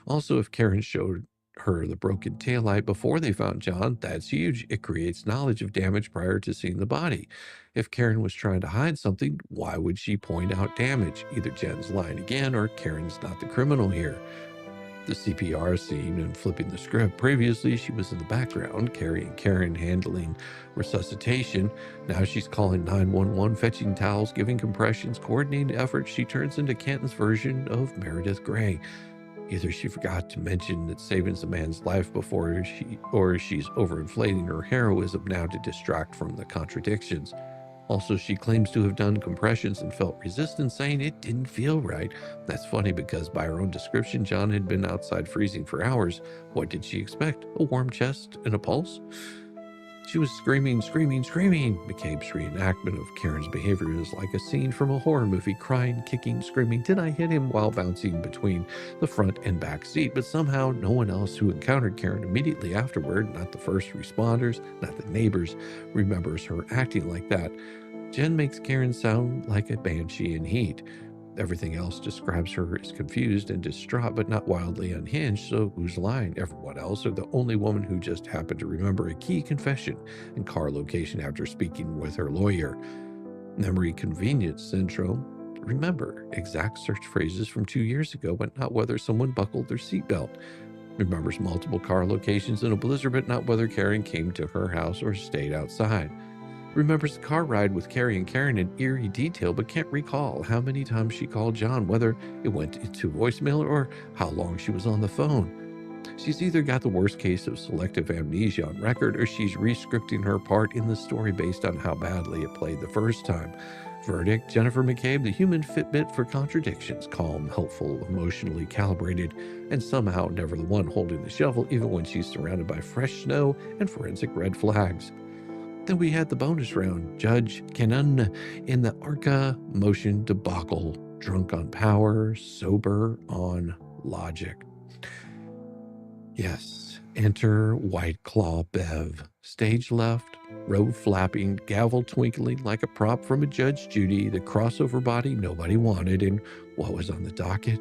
Also, if Karen showed her the broken taillight before they found John, that's huge. It creates knowledge of damage prior to seeing the body. If Karen was trying to hide something, why would she point out damage? Either Jen's lying again or Karen's not the criminal here. The CPR scene and flipping the script. Previously, she was in the background, Carrie and Karen handling resuscitation. Now she's calling 911, fetching towels, giving compressions, coordinating efforts. She turns into Canton's version of Meredith Grey. Either she forgot to mention that saving's a man's life before or she's overinflating her heroism now to distract from the contradictions. Also, she claims to have done compressions and felt resistance, saying it didn't feel right. That's funny because by her own description, John had been outside freezing for hours. What did she expect? A warm chest and a pulse? She was screaming, screaming, screaming. McCabe's reenactment of Karen's behavior is like a scene from a horror movie, crying, kicking, screaming. Then I hit him while bouncing between the front and back seat, but somehow no one else who encountered Karen immediately afterward, not the first responders, not the neighbors, remembers her acting like that. Jen makes Karen sound like a banshee in heat. Everything else describes her as confused and distraught, but not wildly unhinged, so who's lying? Everyone else, or the only woman who just happened to remember a key confession and car location after speaking with her lawyer? Memory convenience syndrome. Remember exact search phrases from 2 years ago, but not whether someone buckled their seatbelt. Remembers multiple car locations in a blizzard, but not whether Karen came to her house or stayed outside. Remembers the car ride with Carrie and Karen in eerie detail, but can't recall how many times she called John, whether it went into voicemail or how long she was on the phone. She's either got the worst case of selective amnesia on record, or she's re-scripting her part in the story based on how badly it played the first time. Verdict, Jennifer McCabe, the human Fitbit for contradictions, calm, helpful, emotionally calibrated, and somehow never the one holding the shovel, even when she's surrounded by fresh snow and forensic red flags. Then we had the bonus round, Judge Cannon in the Arca motion debacle, drunk on power, sober on logic. Yes, enter White Claw Bev. Stage left, robe flapping, gavel twinkling like a prop from a Judge Judy, the crossover body nobody wanted, and what was on the docket?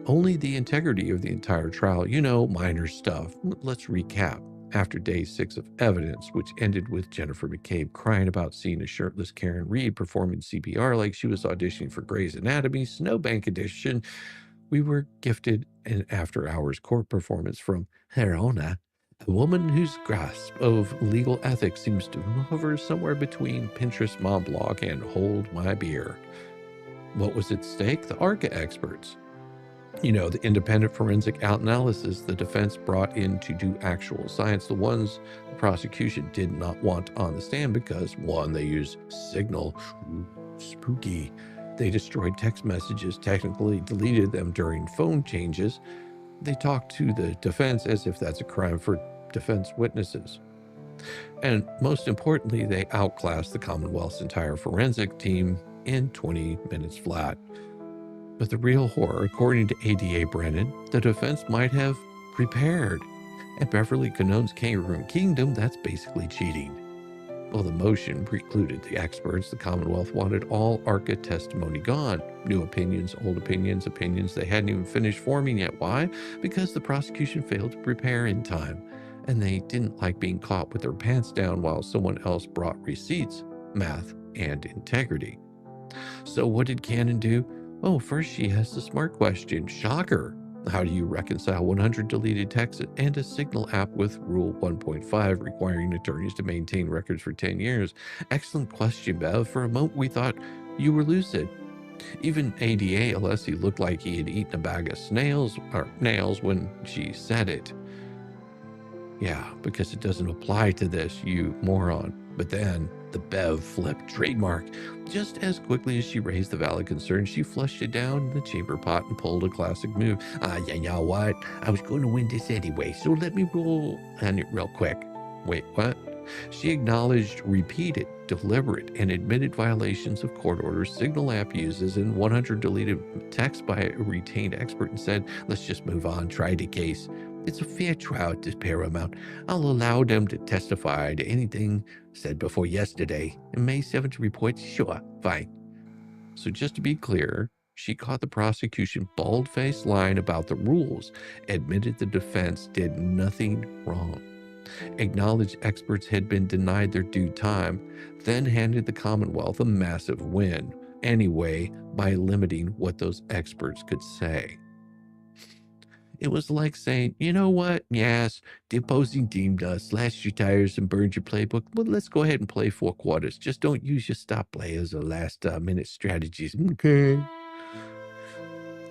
Only the integrity of the entire trial, minor stuff. Let's recap. After day 6 of evidence, which ended with Jennifer McCabe crying about seeing a shirtless Karen Reed performing CPR like she was auditioning for Grey's Anatomy, Snowbank Edition, we were gifted an after-hours court performance from Herona, a woman whose grasp of legal ethics seems to hover somewhere between Pinterest mom blog and Hold My Beer. What was at stake? The ARCA experts. The independent forensic analysis the defense brought in to do actual science, the ones the prosecution did not want on the stand because, one, they use signal, spooky. They destroyed text messages, technically deleted them during phone changes. They talked to the defense as if that's a crime for defense witnesses. And most importantly, they outclassed the Commonwealth's entire forensic team in 20 minutes flat. But the real horror, according to ADA Brennan, the defense might have prepared. At Beverly Canone's Kangaroo Kingdom, that's basically cheating. Well, the motion precluded the experts. The Commonwealth wanted all ARCA testimony gone. New opinions, old opinions, opinions they hadn't even finished forming yet. Why? Because the prosecution failed to prepare in time. And they didn't like being caught with their pants down while someone else brought receipts, math, and integrity. So what did Cannon do? Oh, first she asked the smart question. Shocker. How do you reconcile 100 deleted texts and a Signal app with Rule 1.5 requiring attorneys to maintain records for 10 years? Excellent question, Bev. For a moment we thought you were lucid. Even ADA Alessi looked like he had eaten a bag of nails when she said it. Yeah, because it doesn't apply to this, you moron. But then the Bev flipped trademark. Just as quickly as she raised the valid concern, she flushed it down the chamber pot and pulled a classic move. You know what? I was going to win this anyway, so let me roll on it real quick. Wait, what? She acknowledged repeated, deliberate, and admitted violations of court orders Signal app uses and 100 deleted texts by a retained expert and said, let's just move on, try the case. It's a fair trial at this Paramount. I'll allow them to testify to anything said before yesterday. In May 7th report, sure, fine. So just to be clear, she caught the prosecution bald-faced lying about the rules, admitted the defense did nothing wrong, acknowledged experts had been denied their due time, then handed the Commonwealth a massive win, anyway, by limiting what those experts could say. It was like saying, you know what? Yes, the opposing team slashed your tires and burned your playbook. Well, let's go ahead and play 4 quarters. Just don't use your stop players or last-minute strategies. Okay.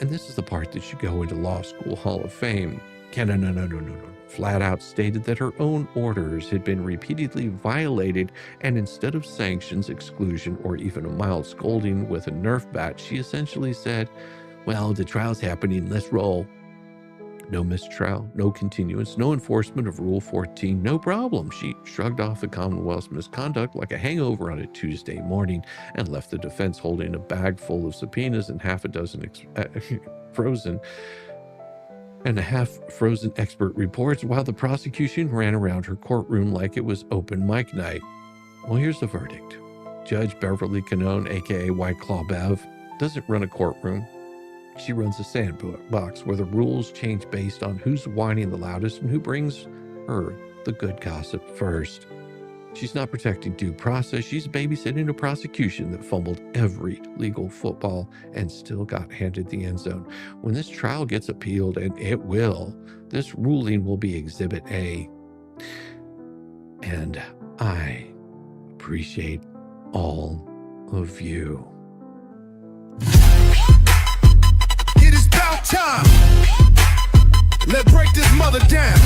And this is the part that should go into Law School Hall of Fame. No. Flat out stated that her own orders had been repeatedly violated, and instead of sanctions, exclusion, or even a mild scolding with a Nerf bat, she essentially said, well, the trial's happening, let's roll. No mistrial, no continuance, no enforcement of Rule 14, no problem. She shrugged off the Commonwealth's misconduct like a hangover on a Tuesday morning and left the defense holding a bag full of subpoenas and half a dozen half-frozen expert reports while the prosecution ran around her courtroom like it was open mic night. Well, here's the verdict. Judge Beverly Canone, aka White Claw Bev, doesn't run a courtroom. She runs a sandbox where the rules change based on who's whining the loudest and who brings her the good gossip first. She's not protecting due process. She's babysitting a prosecution that fumbled every legal football and still got handed the end zone. When this trial gets appealed, and it will, this ruling will be Exhibit A. And I appreciate all of you. Time. Let's break this mother down.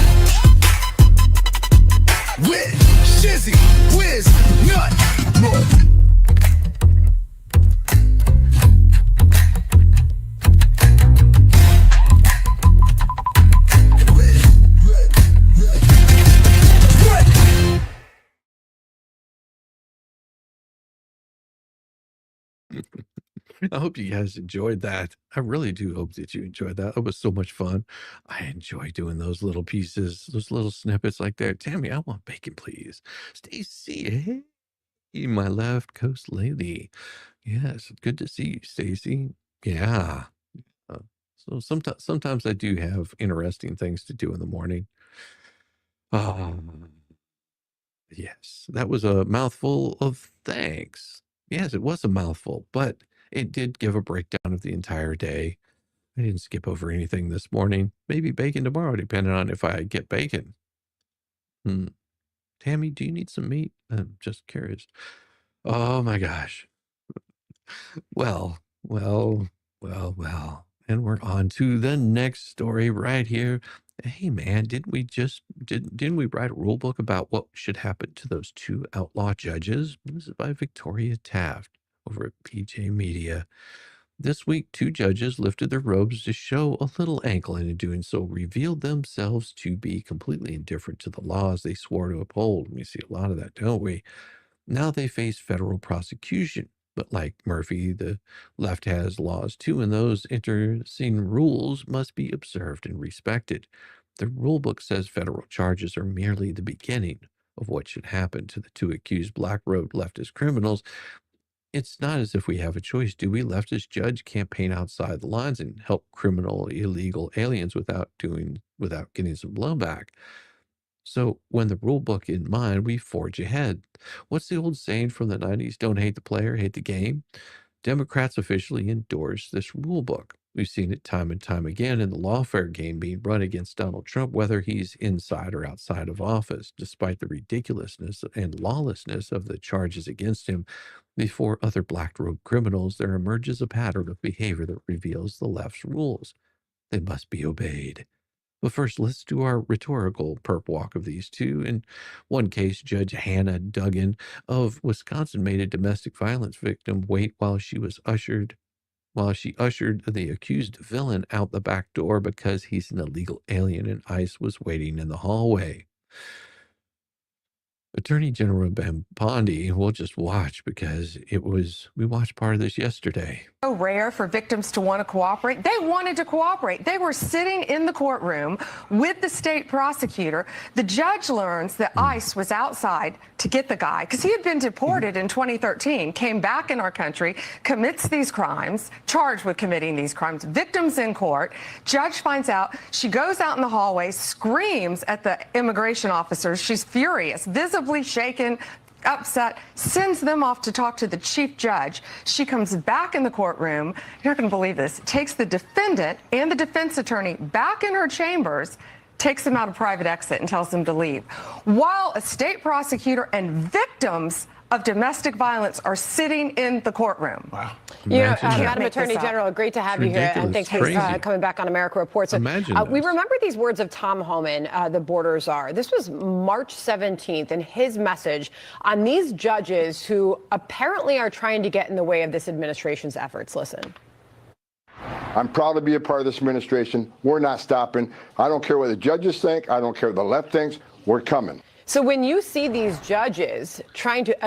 With Shizzy, Whiz, Nut. I hope you guys enjoyed that. I really do hope that you enjoyed that. It was so much fun. I enjoy doing those little pieces, those little snippets like that. Tammy, I want bacon, please. Stacy, hey, my left coast lady. Yes, good to see you, Stacy. Yeah. So sometimes I do have interesting things to do in the morning. Yes, that was a mouthful of thanks. Yes, it was a mouthful, but it did give a breakdown of the entire day. I didn't skip over anything this morning. Maybe bacon tomorrow, depending on if I get bacon. Tammy, do you need some meat? I'm just curious. Oh my gosh. Well. And we're on to the next story right here. Hey man, didn't we write a rule book about what should happen to those 2 outlaw judges? This is by Victoria Taft. over at PJ Media. This week, 2 judges lifted their robes to show a little ankle, and in doing so, revealed themselves to be completely indifferent to the laws they swore to uphold. We see a lot of that, don't we? Now they face federal prosecution. But like Murphy, the left has laws too, and those intersecting rules must be observed and respected. The rulebook says federal charges are merely the beginning of what should happen to the 2 accused black-robed leftist criminals. It's not as if we have a choice, do we? Leftist judge campaign outside the lines and help criminal illegal aliens without getting some blowback. So when the rule book in mind, we forge ahead. What's the old saying from the 90s? Don't hate the player, hate the game. Democrats officially endorse this rule book. We've seen it time and time again in the lawfare game being run against Donald Trump, whether he's inside or outside of office. Despite the ridiculousness and lawlessness of the charges against him, before other black-robed criminals, there emerges a pattern of behavior that reveals the left's rules. They must be obeyed. But first, let's do our rhetorical perp walk of these 2. In one case, Judge Hannah Duggan of Wisconsin made a domestic violence victim wait while she ushered the accused villain out the back door because he's an illegal alien and ICE was waiting in the hallway. Attorney General Ben Bondi will just watch because we watched part of this yesterday. So rare for victims to want to cooperate. They wanted to cooperate. They were sitting in the courtroom with the state prosecutor. The judge learns that ICE was outside to get the guy because he had been deported in 2013, came back in our country, commits these crimes, charged with committing these crimes, victims in court. Judge finds out. She goes out in the hallway, screams at the immigration officers. She's furious, visibly shaken, upset, sends them off to talk to the chief judge. She comes back in the courtroom. You're not going to believe this. Takes the defendant and the defense attorney back in her chambers, takes them out a private exit and tells them to leave. While a state prosecutor and victims of domestic violence are sitting in the courtroom. Wow. Madam Attorney General, great to have you here, and thanks for coming back on America Reports. So, we remember these words of Tom Homan, the border czar. This was March 17th, and his message on these judges who apparently are trying to get in the way of this administration's efforts. Listen. I'm proud to be a part of this administration. We're not stopping. I don't care what the judges think. I don't care what the left thinks. We're coming. So when you see these judges trying to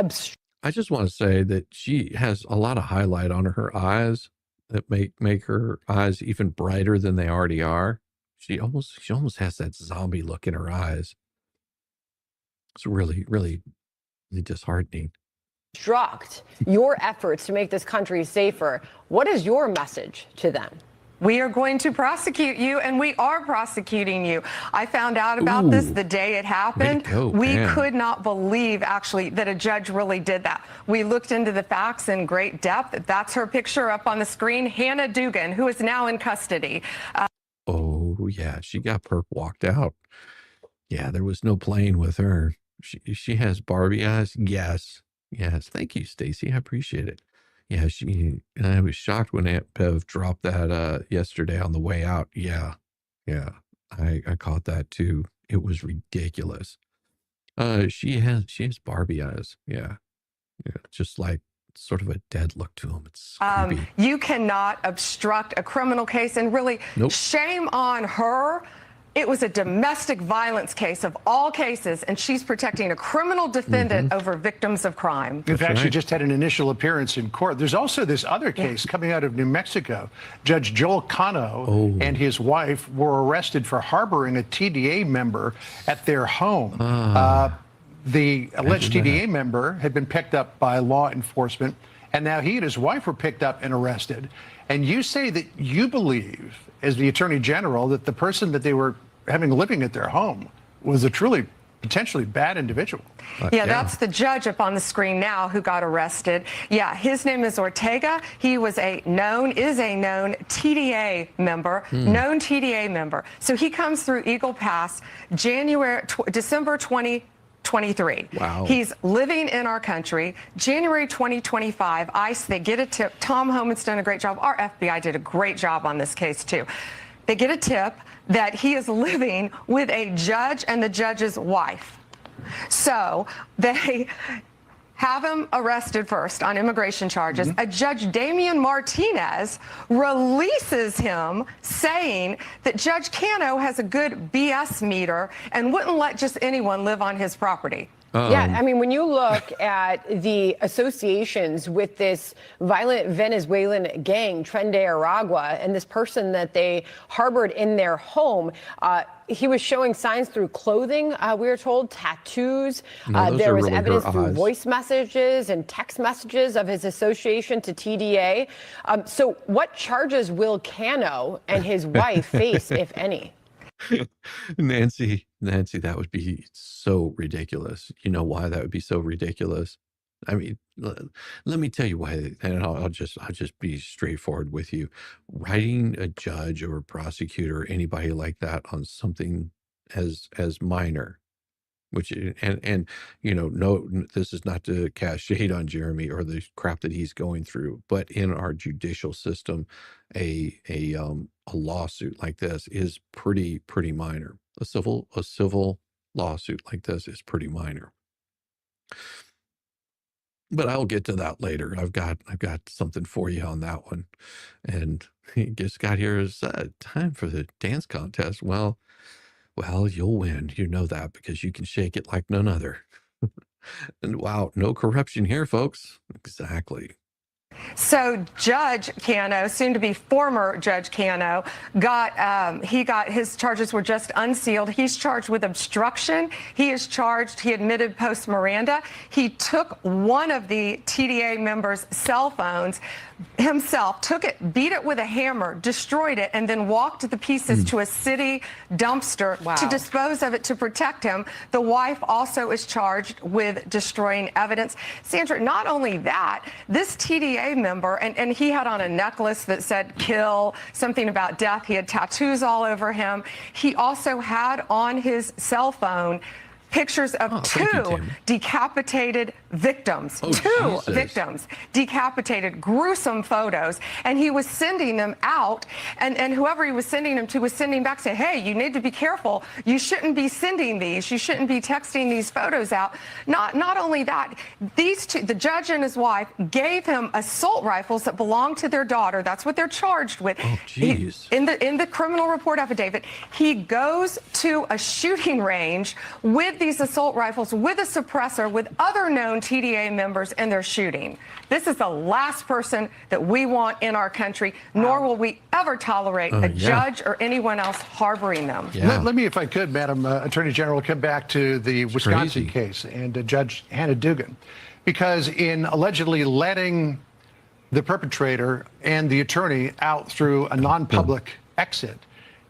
I just want to say that she has a lot of highlight on her eyes that make her eyes even brighter than they already are. She almost has that zombie look in her eyes. It's really, really disheartening. obstruct your efforts to make this country safer, what is your message to them? We are going to prosecute you, and we are prosecuting you. I found out about this the day it happened. We could not believe, actually, that a judge really did that. We looked into the facts in great depth. That's her picture up on the screen, Hannah Dugan, who is now in custody. Oh, yeah, she got perp walked out. Yeah, there was no playing with her. She has Barbie eyes. Yes. Thank you, Stacey. I appreciate it. Yeah, I was shocked when Aunt Bev dropped that yesterday on the way out. Yeah. I caught that too. It was ridiculous. She has Barbie eyes. Yeah. Just like sort of a dead look to them. It's creepy. You cannot obstruct a criminal case, and really shame on her. It was a domestic violence case of all cases, and she's protecting a criminal defendant over victims of crime. In fact, she just had an initial appearance in court. There's also this other case coming out of New Mexico. Judge Joel Cano and his wife were arrested for harboring a TDA member at their home. The alleged TDA member had been picked up by law enforcement, and now he and his wife were picked up and arrested. And you say that you believe, as the Attorney General, that the person that they were having living at their home was a truly potentially bad individual. That's the judge up on the screen now who got arrested. His name is Ortega. He is a known TDA member, known TDA member. So he comes through Eagle Pass December 2023. Wow. He's living in our country. January 2025, ICE, they get a tip. Tom Homan's done a great job. Our FBI did a great job on this case, too. They get a tip that he is living with a judge and the judge's wife. So they have him arrested first on immigration charges. A Judge Damian Martinez releases him, saying that Judge Cano has a good BS meter and wouldn't let just anyone live on his property. Yeah, I mean, when you look at the associations with this violent Venezuelan gang, Tren de Aragua, and this person that they harbored in their home, he was showing signs through clothing, we were told, tattoos. There was evidence through voice messages and text messages of his association to TDA. So what charges will Cano and his wife face, if any? Nancy, that would be so ridiculous. You know why that would be so ridiculous? I mean, let me tell you why, and I'll just be straightforward with you. Writing a judge or a prosecutor or anybody like that on something as minor, which and you know, no, this is not to cast shade on Jeremy or the crap that he's going through, but in our judicial system, a lawsuit like this is pretty minor. A civil lawsuit like this is pretty minor. But I'll get to that later. I've got something for you on that one. And he just got here is time for the dance contest. Well, you'll win. You know that because you can shake it like none other. And wow, no corruption here, folks. Exactly. So Judge Cano, soon to be former Judge Cano, got his charges were just unsealed. He's charged with obstruction. He admitted post Miranda. He took one of the TDA members' cell phones himself, took it, beat it with a hammer, destroyed it, and then walked the pieces to a city dumpster to dispose of it to protect him. The wife also is charged with destroying evidence. Sandra, not only that, this TDA member, and he had on a necklace that said kill, something about death. He had tattoos all over him. He also had on his cell phone pictures of two decapitated victims. Two victims, decapitated, gruesome photos. And he was sending them out, and whoever he was sending them to was sending back saying, hey, you need to be careful. You shouldn't be sending these. You shouldn't be texting these photos out. Not only that, these two, the judge and his wife, gave him assault rifles that belonged to their daughter. That's what they're charged with. Oh, geez. In the criminal report affidavit, he goes to a shooting range with these assault rifles, with a suppressor, with other known TDA members, and they're shooting. This is the last person that we want in our country, nor will we ever tolerate a judge or anyone else harboring them. Let me, if I could, Madam Attorney General, come back to the Wisconsin case and Judge Hannah Dugan, because in allegedly letting the perpetrator and the attorney out through a non-public exit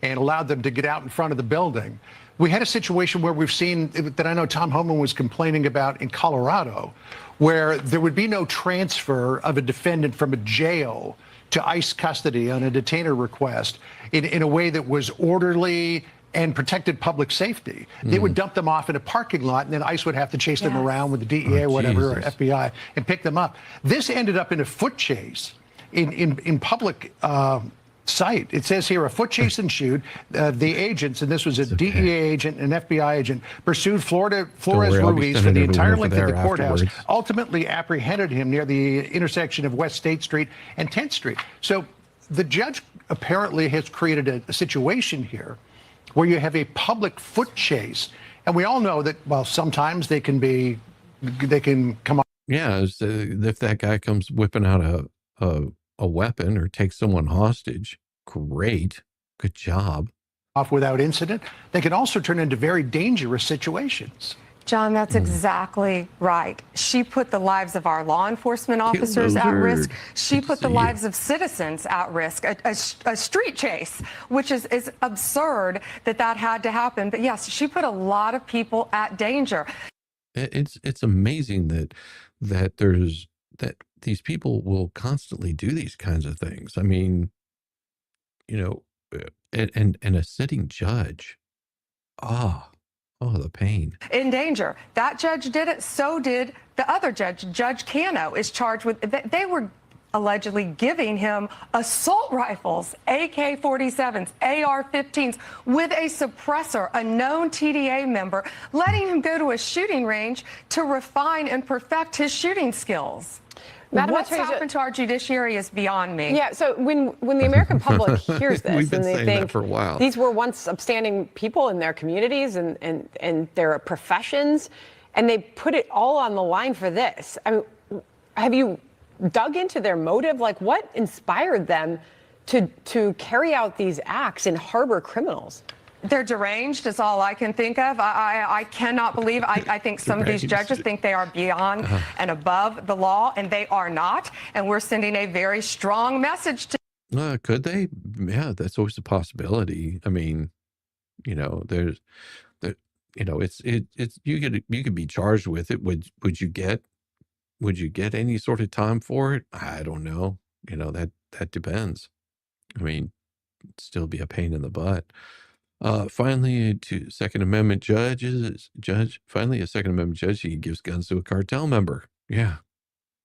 and allowed them to get out in front of the building, we had a situation where we've seen that I know Tom Homan was complaining about in Colorado, where there would be no transfer of a defendant from a jail to ICE custody on a detainer request in a way that was orderly and protected public safety. They would dump them off in a parking lot, and then ICE would have to chase them around with the DEA or whatever, or FBI, and pick them up. This ended up in a foot chase in public site. It says here a foot chase ensued. The agents, and this was a DEA agent and an FBI agent, pursued Flores Ruiz for the entire length of the courthouse, ultimately apprehended him near the intersection of West State Street and 10th Street. So the judge apparently has created a situation here where you have a public foot chase. And we all know that, well, sometimes they can come on. Yeah, if that guy comes whipping out a weapon or takes someone hostage, great, good job. Off without incident. They can also turn into very dangerous situations. John, that's exactly right. She put the lives of our law enforcement officers at risk. She put the lives of citizens at risk. A street chase, which is absurd that had to happen. But yes, she put a lot of people at danger. It's amazing that these people will constantly do these kinds of things. I mean, you know, and a sitting judge, the pain. In danger. That judge did it. So did the other judge. Judge Cano is charged with, they were allegedly giving him assault rifles, AK-47s, AR-15s, with a suppressor, a known TDA member, letting him go to a shooting range to refine and perfect his shooting skills. Madam What's Attorney happened to our judiciary is beyond me. Yeah, so when the American public hears this We've been and they saying think that for a while. these were once upstanding people in their communities and their professions, and they put it all on the line for this. I mean, have you dug into their motive? Like, what inspired them to carry out these acts and harbor criminals? They're deranged is all I can think of. I cannot believe. I think some of these judges think they are beyond and above the law, and they are not. And we're sending a very strong message to. Could they? Yeah, that's always a possibility. I mean, there's, it's you could be charged with it. Would you get any sort of time for it? I don't know. That depends. I mean, it'd still be a pain in the butt. Finally, to Second Amendment finally a Second Amendment judge, he gives guns to a cartel member. Yeah,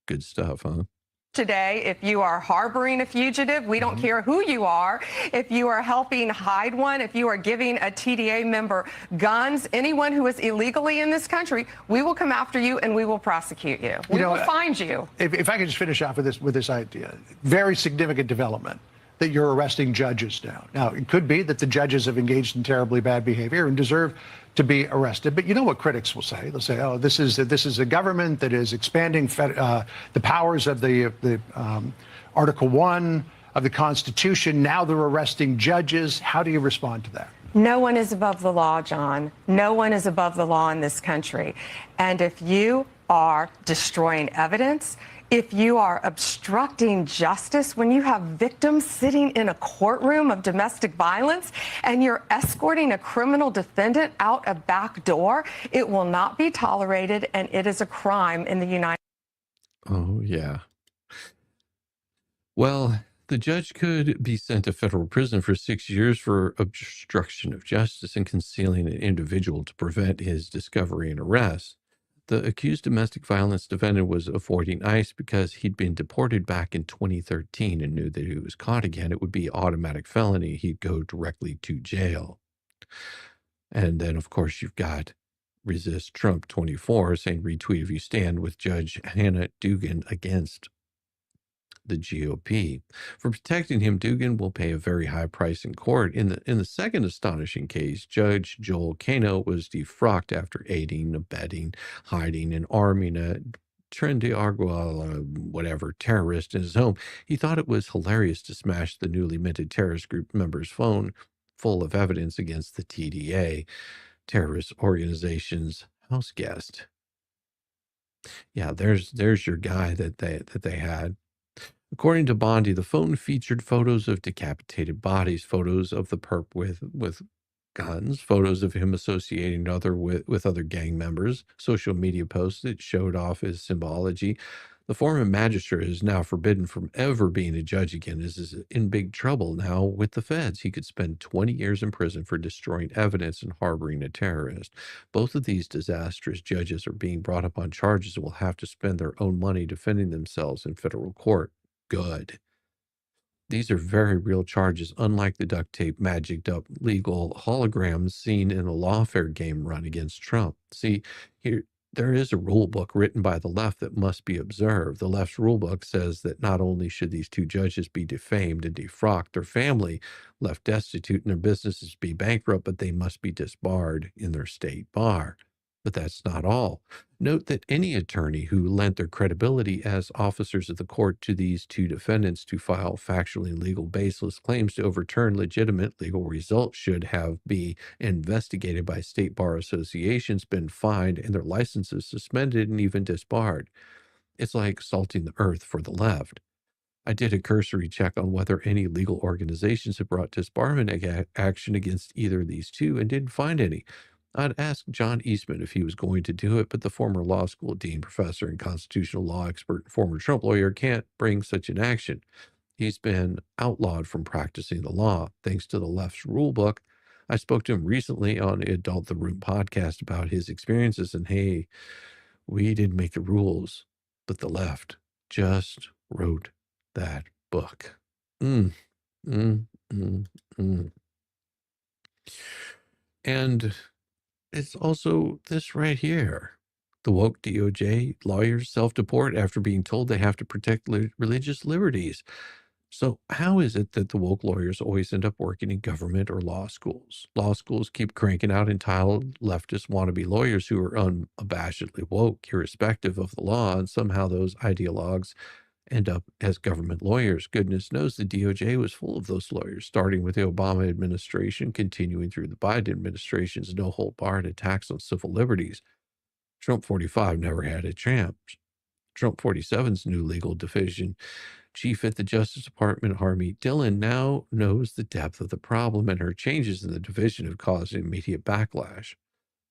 good stuff, huh? Today, if you are harboring a fugitive, we don't care who you are. If you are helping hide one, if you are giving a TDA member guns, anyone who is illegally in this country, we will come after you and we will prosecute you. We will find you. If I could just finish off with this idea, very significant development that you're arresting judges now. Now, it could be that the judges have engaged in terribly bad behavior and deserve to be arrested. But you know what critics will say? They'll say, "Oh, this is a government that is expanding the powers of the Article 1 of the Constitution. Now they're arresting judges." How do you respond to that? No one is above the law, John. No one is above the law in this country. And if you are destroying evidence, if you are obstructing justice, when you have victims sitting in a courtroom of domestic violence and you're escorting a criminal defendant out a back door, it will not be tolerated, and it is a crime in the United States. Oh, yeah. Well, the judge could be sent to federal prison for 6 years for obstruction of justice and concealing an individual to prevent his discovery and arrest. The accused domestic violence defendant was avoiding ICE because he'd been deported back in 2013 and knew that if he was caught again, it would be automatic felony. He'd go directly to jail. And then, of course, you've got Resist Trump 24 saying, retweet if you stand with Judge Hannah Dugan against the GOP. For protecting him, Dugan will pay a very high price in court. In the second astonishing case, Judge Joel Cano was defrocked after aiding, abetting, hiding, and arming a whatever terrorist in his home. He thought it was hilarious to smash the newly minted terrorist group member's phone full of evidence against the TDA, terrorist organization's house guest. Yeah, there's your guy that they had. According to Bondi, the phone featured photos of decapitated bodies, photos of the perp with guns, photos of him associating with other gang members, social media posts that showed off his symbology. The former magistrate is now forbidden from ever being a judge again. Is in big trouble now with the feds. He could spend 20 years in prison for destroying evidence and harboring a terrorist. Both of these disastrous judges are being brought up on charges and will have to spend their own money defending themselves in federal court. Good. These are very real charges, unlike the duct tape, magicked up legal holograms seen in the lawfare game run against Trump. See, here there is a rule book written by the left that must be observed. The left's rule book says that not only should these two judges be defamed and defrocked, their family left destitute and their businesses be bankrupt, but they must be disbarred in their state bar. But that's not all. Note that any attorney who lent their credibility as officers of the court to these two defendants to file factually legal baseless claims to overturn legitimate legal results should be investigated by state bar associations, been fined, and their licenses suspended and even disbarred. It's like salting the earth for the left. I did a cursory check on whether any legal organizations had brought disbarment action against either of these two and didn't find any. I'd asked John Eastman if he was going to do it, but the former law school dean, professor, and constitutional law expert, and former Trump lawyer can't bring such an action. He's been outlawed from practicing the law, thanks to the left's rule book. I spoke to him recently on Adult the Room podcast about his experiences, and hey, we didn't make the rules, but the left just wrote that book. Mm, mm, mm, mm. And it's also this right here. The woke DOJ lawyers self-deport after being told they have to protect religious liberties. So how is it that the woke lawyers always end up working in government or law schools? Law schools keep cranking out entitled leftist wannabe lawyers who are unabashedly woke, irrespective of the law, and somehow those ideologues end up as government lawyers. Goodness knows the DOJ was full of those lawyers, starting with the Obama administration, continuing through the Biden administration's no-hold-barred attacks on civil liberties. Trump 45 never had a chance. Trump 47's new legal division chief at the Justice Department, Harmeet Dillon, now knows the depth of the problem, and her changes in the division have caused immediate backlash.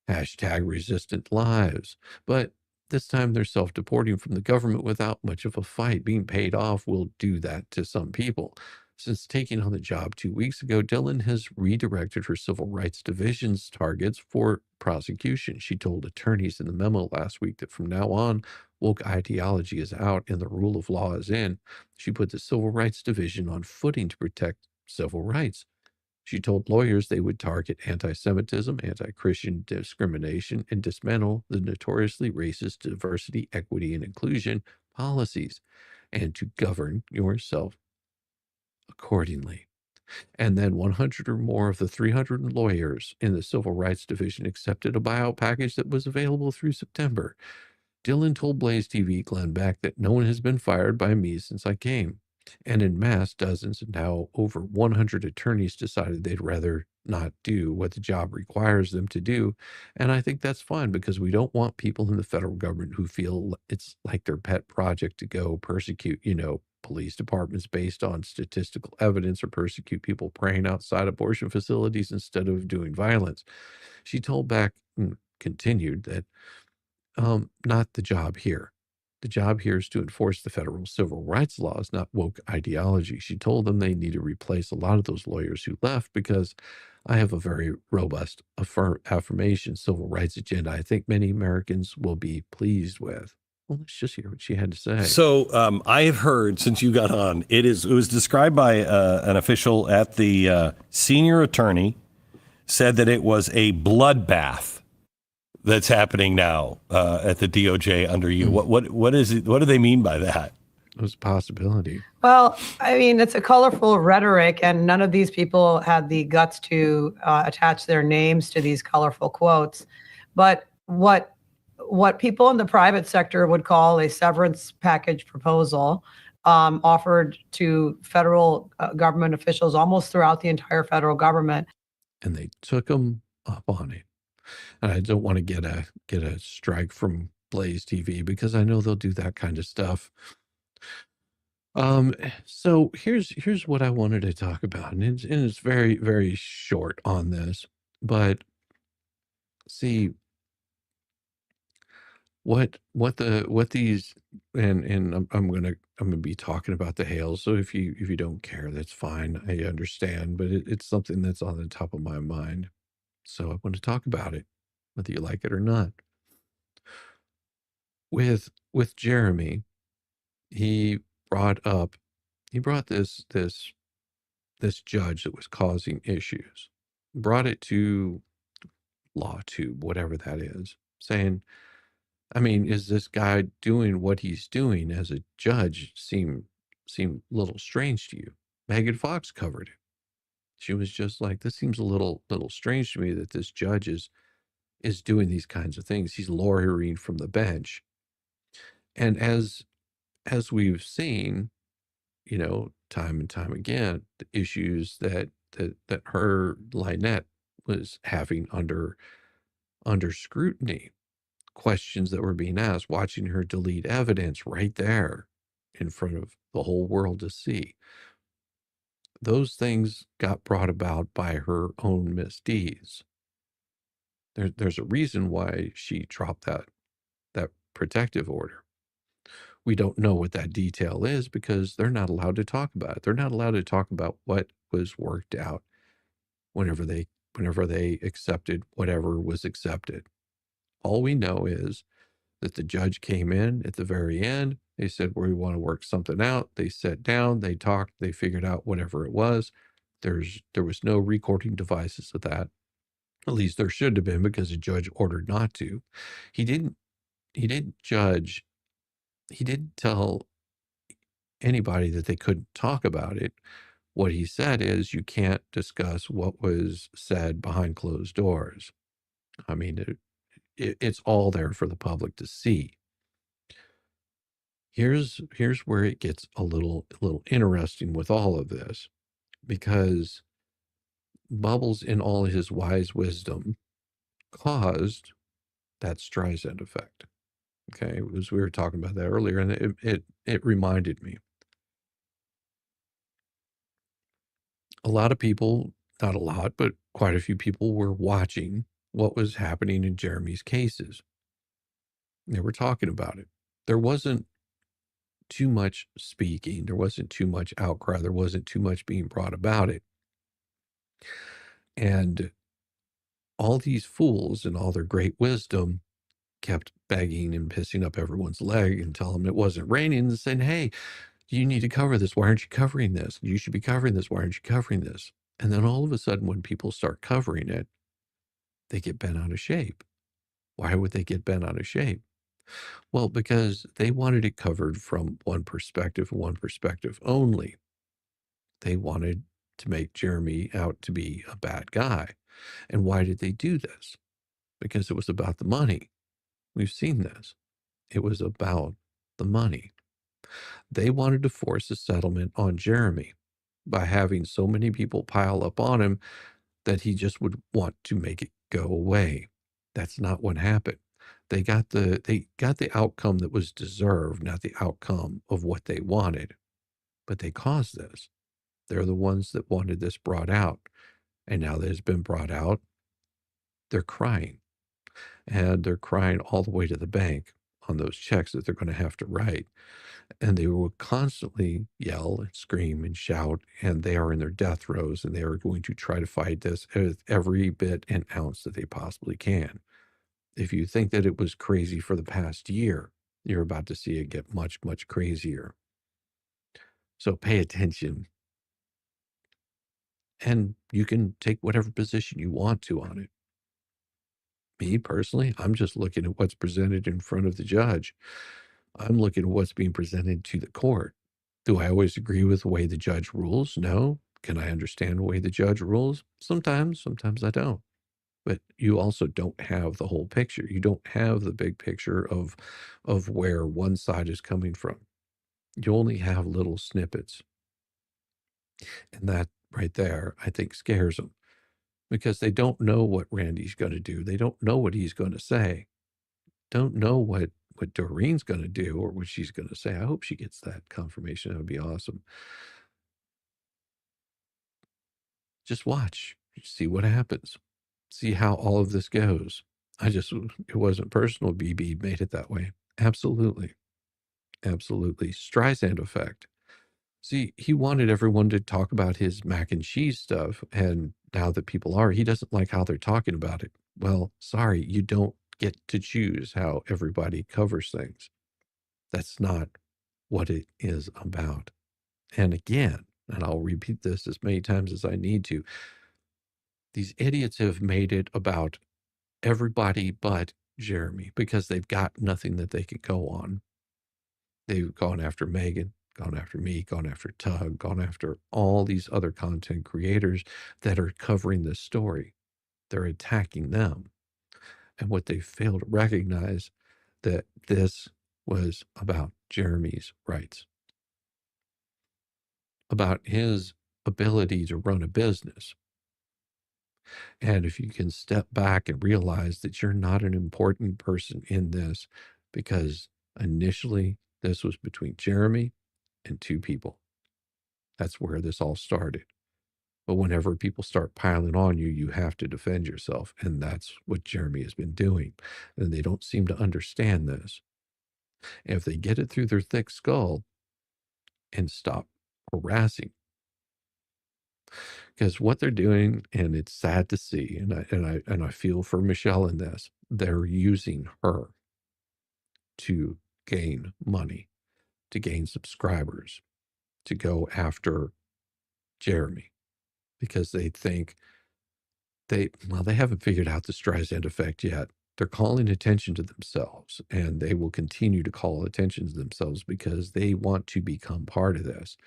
Hashtag resistant lives. But this time they're self-deporting from the government without much of a fight. Being paid off will do that to some people. Since taking on the job 2 weeks ago, Dillon has redirected her civil rights division's targets for prosecution. She told attorneys in the memo last week that from now on, woke ideology is out and the rule of law is in. She put the civil rights division on footing to protect civil rights. She told lawyers they would target anti-Semitism, anti-Christian discrimination, and dismantle the notoriously racist diversity, equity, and inclusion policies, and to govern yourself accordingly. And then 100 or more of the 300 lawyers in the Civil Rights Division accepted a buyout package that was available through September. Dillon told Blaze TV Glenn Beck that no one has been fired by me since I came. And in mass, dozens and now over 100 attorneys decided they'd rather not do what the job requires them to do. And I think that's fine because we don't want people in the federal government who feel it's like their pet project to go persecute, police departments based on statistical evidence or persecute people praying outside abortion facilities instead of doing violence. She told Beck, continued that not the job here. The job here is to enforce the federal civil rights laws, not woke ideology. She told them they need to replace a lot of those lawyers who left because I have a very robust affirmation civil rights agenda I think many Americans will be pleased with. Well, let's just hear what she had to say. So I have heard since you got on, it was described by an official at the senior attorney said that it was a bloodbath that's happening now at the DOJ under you. What is it? What do they mean by that? It was a possibility. Well, I mean, it's a colorful rhetoric, and none of these people had the guts to attach their names to these colorful quotes. But what people in the private sector would call a severance package proposal offered to federal government officials almost throughout the entire federal government. And they took them up on it. And I don't want to get a strike from Blaze TV because I know they'll do that kind of stuff. So here's what I wanted to talk about, and it's very, very short on this, but see what these and I'm gonna be talking about the Hales. So if you don't care, that's fine. I understand, but it's something that's on the top of my mind. So I want to talk about it, whether you like it or not. With Jeremy, he brought this judge that was causing issues, brought it to LawTube, whatever that is, saying, I mean, is this guy doing what he's doing as a judge seem a little strange to you? Megan Fox covered it. She was just like, this seems a little strange to me that this judge is doing these kinds of things. He's lawyering from the bench. And as we've seen, time and time again, the issues that her Lynette was having under scrutiny, questions that were being asked, watching her delete evidence right there in front of the whole world to see. Those things got brought about by her own misdeeds. There's a reason why she dropped that protective order. We don't know what that detail is because they're not allowed to talk about it. They're not allowed to talk about what was worked out whenever they accepted whatever was accepted. All we know is that the judge came in at the very end They said, we want to work something out. They sat down, they talked, they figured out whatever it was. There was no recording devices of that. At least there should have been, because the judge ordered not to. He didn't judge. He didn't tell anybody that they couldn't talk about it. What he said is, you can't discuss what was said behind closed doors. I mean, it's all there for the public to see. Here's where it gets a little interesting with all of this, because Bubbles, in all his wise wisdom, caused that Streisand effect. Okay, as we were talking about that earlier, and it reminded me. A lot of people, not a lot, but quite a few people were watching what was happening in Jeremy's cases. They were talking about it. There wasn't too much speaking. There wasn't too much outcry. There wasn't too much being brought about it. And all these fools, in all their great wisdom, kept begging and pissing up everyone's leg and telling them it wasn't raining, and saying, hey, you need to cover this. Why aren't you covering this? You should be covering this. Why aren't you covering this? And then all of a sudden, when people start covering it, they get bent out of shape. Why would they get bent out of shape? Well, because they wanted it covered from one perspective only. They wanted to make Jeremy out to be a bad guy. And why did they do this? Because it was about the money. We've seen this. It was about the money. They wanted to force a settlement on Jeremy by having so many people pile up on him that he just would want to make it go away. That's not what happened. They got the outcome that was deserved, not the outcome of what they wanted. But they caused this. They're the ones that wanted this brought out. And now that it's been brought out, they're crying. And they're crying all the way to the bank on those checks that they're going to have to write. And they will constantly yell and scream and shout, and they are in their death throes, and they are going to try to fight this with every bit and ounce that they possibly can. If you think that it was crazy for the past year, you're about to see it get much, much crazier. So pay attention. And you can take whatever position you want to on it. Me, personally, I'm just looking at what's presented in front of the judge. I'm looking at what's being presented to the court. Do I always agree with the way the judge rules? No. Can I understand the way the judge rules? Sometimes I don't. But you also don't have the whole picture. You don't have the big picture of where one side is coming from. You only have little snippets. And that right there, I think, scares them, because they don't know what Randy's going to do. They don't know what he's going to say. Don't know what Doreen's going to do or what she's going to say. I hope she gets that confirmation. That would be awesome. Just watch. See what happens. See how all of this goes. It wasn't personal. BB made it that way. Absolutely. Absolutely. Streisand effect. See, he wanted everyone to talk about his mac and cheese stuff. And now that people are, he doesn't like how they're talking about it. Well, sorry, you don't get to choose how everybody covers things. That's not what it is about. And again, and I'll repeat this as many times as I need to, these idiots have made it about everybody but Jeremy, because they've got nothing that they could go on. They've gone after Megan, gone after me, gone after Tug, gone after all these other content creators that are covering this story. They're attacking them. And what they fail to recognize, that this was about Jeremy's rights, about his ability to run a business. And if you can step back and realize that you're not an important person in this, because initially this was between Jeremy and two people. That's where this all started. But whenever people start piling on you, you have to defend yourself. And that's what Jeremy has been doing. And they don't seem to understand this. And if they get it through their thick skull and stop harassing, because what they're doing, and it's sad to see, and I feel for Michelle in this, they're using her to gain money. to gain subscribers to go after Jeremy because they think they haven't figured out the Streisand effect yet. They're calling attention to themselves, and they will continue to call attention to themselves because they want to become part of this.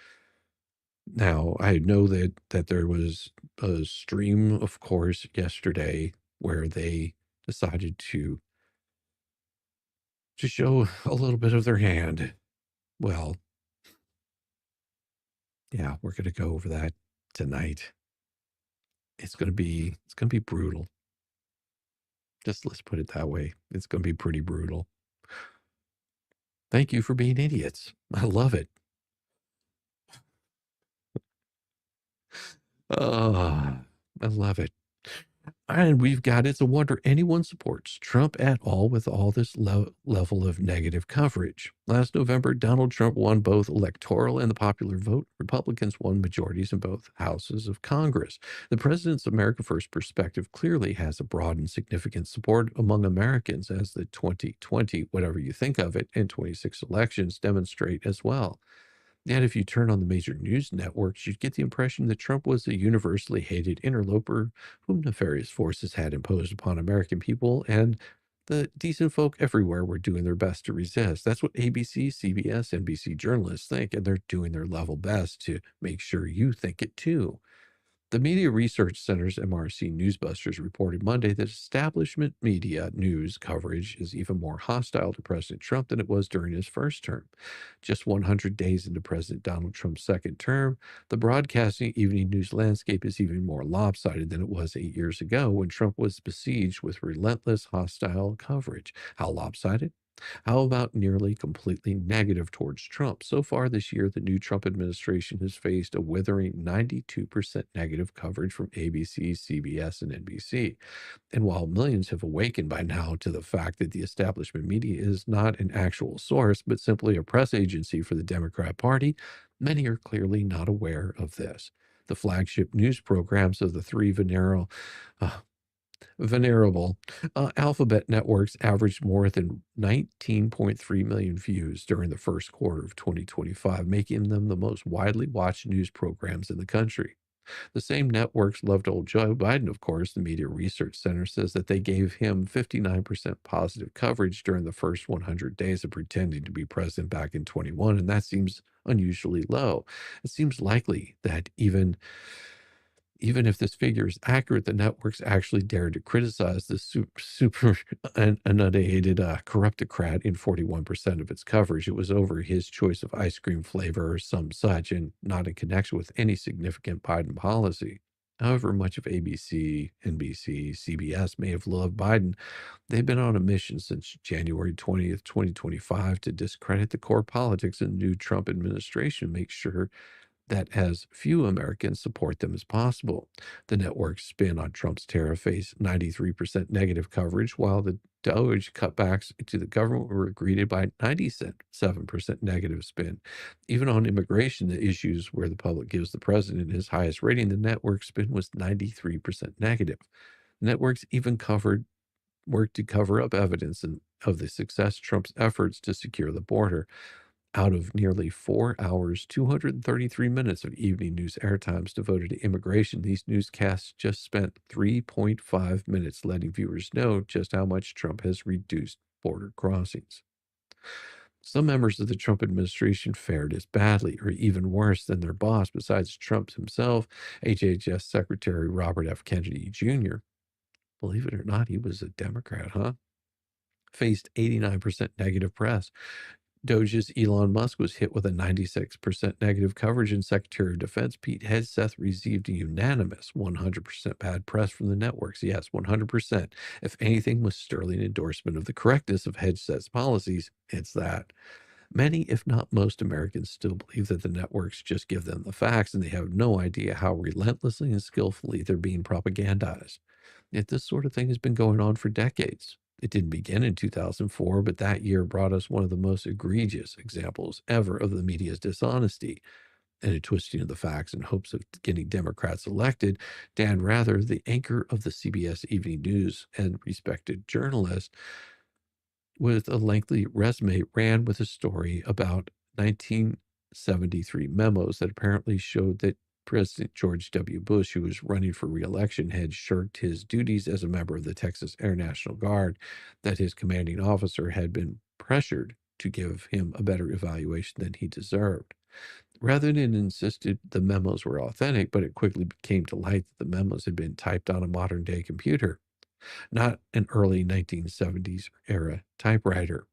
Now, I know that there was a stream, of course, yesterday where they decided to show a little bit of their hand. Well, yeah, we're going to go over that tonight. It's going to be brutal. Just let's put it that way. It's going to be pretty brutal. Thank you for being idiots. I love it. I love it. And we've got, it's a wonder anyone supports Trump at all with all this level of negative coverage. Last November, Donald Trump won both electoral and the popular vote. Republicans won majorities in both houses of Congress. The president's America First perspective clearly has a broad and significant support among Americans, as the 2020, whatever you think of it, and 26 elections demonstrate as well. Yet if you turn on the major news networks, you'd get the impression that Trump was a universally hated interloper whom nefarious forces had imposed upon American people, and the decent folk everywhere were doing their best to resist. That's what ABC, CBS, NBC journalists think, and they're doing their level best to make sure you think it too. The Media Research Center's MRC Newsbusters reported Monday that establishment media news coverage is even more hostile to President Trump than it was during his first term. Just 100 days into President Donald Trump's second term, the broadcasting evening news landscape is even more lopsided than it was 8 years ago when Trump was besieged with relentless hostile coverage. How lopsided? How about nearly completely negative towards Trump? So far this year, the new Trump administration has faced a withering 92% negative coverage from ABC, CBS, and NBC. And while millions have awakened by now to the fact that the establishment media is not an actual source, but simply a press agency for the Democrat Party, many are clearly not aware of this. The flagship news programs of the three venerable alphabet networks averaged more than 19.3 million views during the first quarter of 2025, making them the most widely watched news programs in the country. The same networks loved old Joe Biden, of course. The Media Research Center says that they gave him 59% positive coverage during the first 100 days of pretending to be president back in 21, and that seems unusually low. It seems likely that even if this figure is accurate, the networks actually dared to criticize the super undated corruptocrat in 41% of its coverage. It was over his choice of ice cream flavor or some such, and not in connection with any significant Biden policy. However much of ABC, NBC, CBS may have loved Biden, they've been on a mission since January 20th, 2025 to discredit the core politics of the new Trump administration, make sure that as few Americans support them as possible. The network's spin on Trump's tariff faced 93% negative coverage, while the DOGE cutbacks to the government were greeted by 97% negative spin. Even on immigration, the issues where the public gives the president his highest rating, the network spin was 93% negative. The networks even worked to cover up evidence of the success Trump's efforts to secure the border. Out of nearly 4 hours, 233 minutes of evening news airtimes devoted to immigration, these newscasts just spent 3.5 minutes letting viewers know just how much Trump has reduced border crossings. Some members of the Trump administration fared as badly or even worse than their boss, besides Trump himself. HHS Secretary Robert F. Kennedy Jr., believe it or not, he was a Democrat, faced 89% negative press. Doge's Elon Musk was hit with a 96% negative coverage, and Secretary of Defense Pete Hegseth received a unanimous 100% bad press from the networks. Yes, 100%. If anything was sterling endorsement of the correctness of Hegseth's policies, it's that. Many, if not most, Americans still believe that the networks just give them the facts, and they have no idea how relentlessly and skillfully they're being propagandized. Yet this sort of thing has been going on for decades. It didn't begin in 2004, but that year brought us one of the most egregious examples ever of the media's dishonesty and a twisting of the facts in hopes of getting Democrats elected. Dan Rather, the anchor of the CBS Evening News and respected journalist with a lengthy resume, ran with a story about 1973 memos that apparently showed that President George W. Bush, who was running for re-election, had shirked his duties as a member of the Texas Air National Guard, that his commanding officer had been pressured to give him a better evaluation than he deserved. Rather than insisted the memos were authentic, but it quickly came to light that the memos had been typed on a modern-day computer, not an early 1970s era typewriter.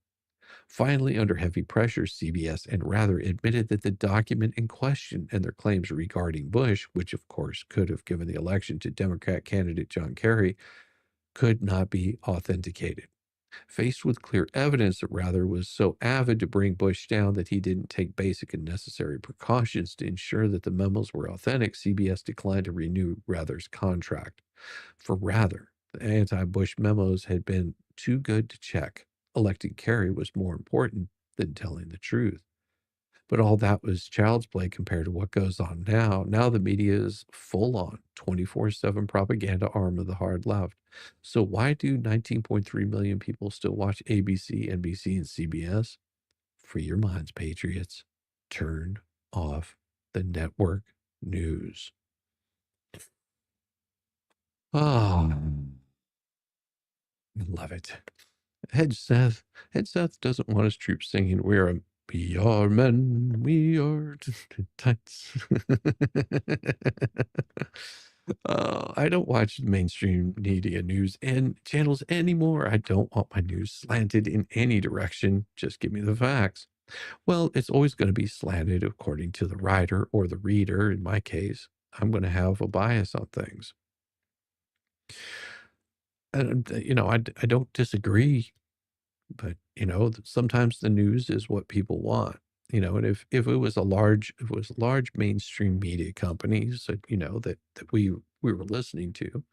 Finally, under heavy pressure, CBS and Rather admitted that the document in question and their claims regarding Bush, which of course could have given the election to Democrat candidate John Kerry, could not be authenticated. Faced with clear evidence that Rather was so avid to bring Bush down that he didn't take basic and necessary precautions to ensure that the memos were authentic, CBS declined to renew Rather's contract. For Rather, the anti-Bush memos had been too good to check. Electing Kerry was more important than telling the truth. But all that was child's play compared to what goes on now. Now the media is full on 24/7 propaganda arm of the hard left. So why do 19.3 million people still watch ABC, NBC, and CBS? Free your minds, patriots. Turn off the network news. Oh, I love it. Head Seth doesn't want his troops singing, we are men, we are tights. I don't watch mainstream media news and channels anymore. I don't want my news slanted in any direction. Just give me the facts. Well, it's always going to be slanted according to the writer or the reader. In my case, I'm going to have a bias on things. And, I don't disagree, but, sometimes the news is what people want, and if it was a large mainstream media companies that, that we were listening to,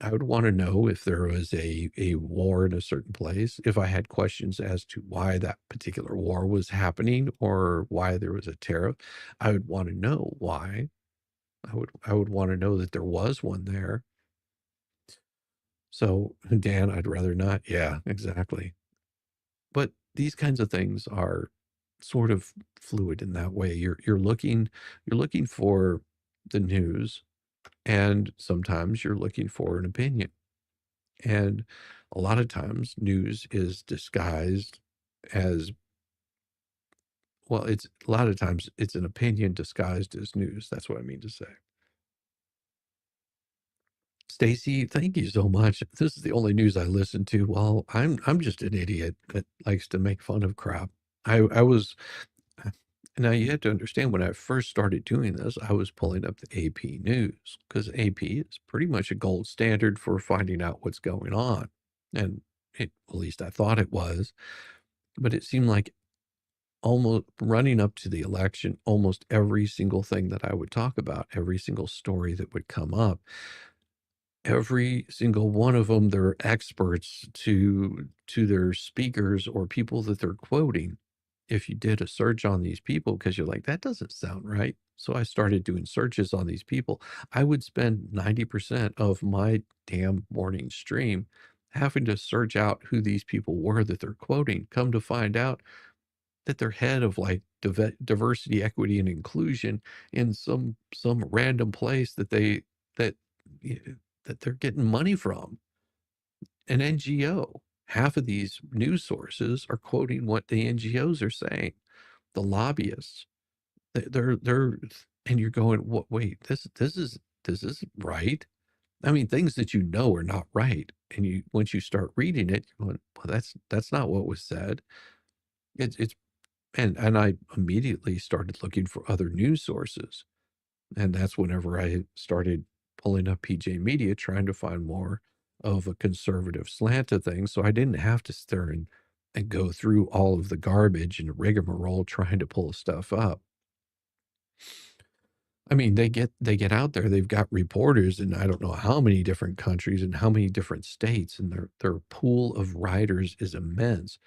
I would want to know if there was a war in a certain place, if I had questions as to why that particular war was happening or why there was a tariff. I would want to know why. I would want to know that there was one there. So, Dan, I'd rather not. Yeah, exactly. But these kinds of things are sort of fluid in that way. You're looking for the news, and sometimes you're looking for an opinion. And a lot of times news is disguised as, well, it's a lot of times it's an opinion disguised as news. That's what I mean to say. Stacy, thank you so much. This is the only news I listen to. Well, I'm just an idiot that likes to make fun of crap. I was Now you have to understand, when I first started doing this, I was pulling up the AP News, because AP is pretty much a gold standard for finding out what's going on. And at least I thought it was. But it seemed like almost running up to the election, almost every single thing that I would talk about, every single story that would come up, every single one of them, they're experts to their speakers or people that they're quoting. If you did a search on these people, because you're like, that doesn't sound right. So I started doing searches on these people. I would spend 90% of my damn morning stream having to search out who these people were that they're quoting. Come to find out that they're head of like diversity, equity, and inclusion in some random place that they're getting money from, an NGO. Half of these news sources are quoting what the NGOs are saying, the lobbyists. They're and you're going, what? Wait, this is right. I mean, things that are not right, and once you start reading it, you're going, well, that's not what was said. And I immediately started looking for other news sources, and that's whenever I started pulling up PJ Media, trying to find more of a conservative slant to things, so I didn't have to sit there and go through all of the garbage and rigmarole trying to pull stuff up. I mean, they get out there, they've got reporters in I don't know how many different countries and how many different states, and their pool of writers is immense.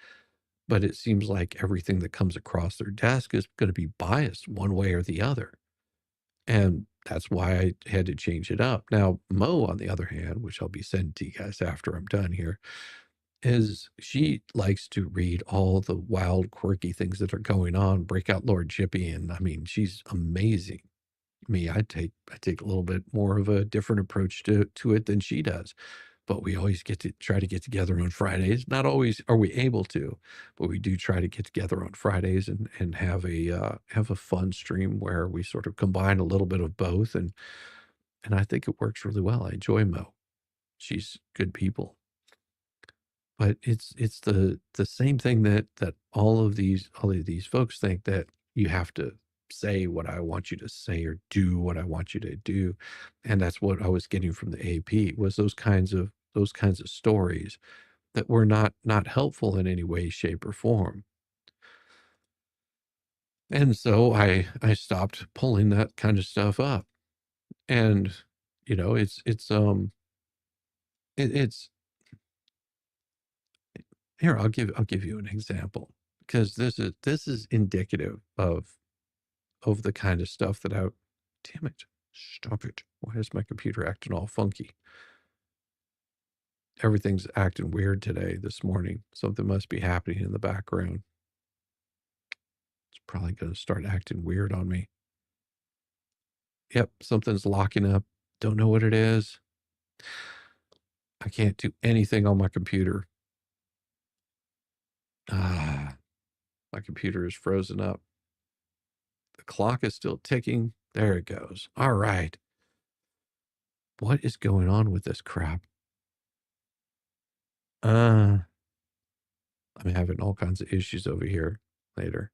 But it seems like everything that comes across their desk is going to be biased one way or the other. And that's why I had to change it up. Now, Mo, on the other hand, which I'll be sending to you guys after I'm done here, is she likes to read all the wild, quirky things that are going on, break out Lord Chippy, and I mean, she's amazing. Me, I take a little bit more of a different approach to it than she does. But we always get to try to get together on Fridays. Not always are we able to, but we do try to get together on Fridays and have a fun stream where we sort of combine a little bit of both, and I think it works really well. I enjoy Mo. She's good people. But it's the same thing that all of these folks think, that you have to say what I want you to say or do what I want you to do. And that's what I was getting from the AP, was those kinds of stories that were not helpful in any way, shape, or form. And so I stopped pulling that kind of stuff up. And it's here, I'll give you an example, because this is indicative of the kind of stuff that damn it, stop it. Why is my computer acting all funky? Everything's acting weird today, this morning. Something must be happening in the background. It's probably going to start acting weird on me. Yep, something's locking up. Don't know what it is. I can't do anything on my computer. My computer is frozen up. The clock is still ticking. There it goes. All right. What is going on with this crap? I'm having all kinds of issues over here later.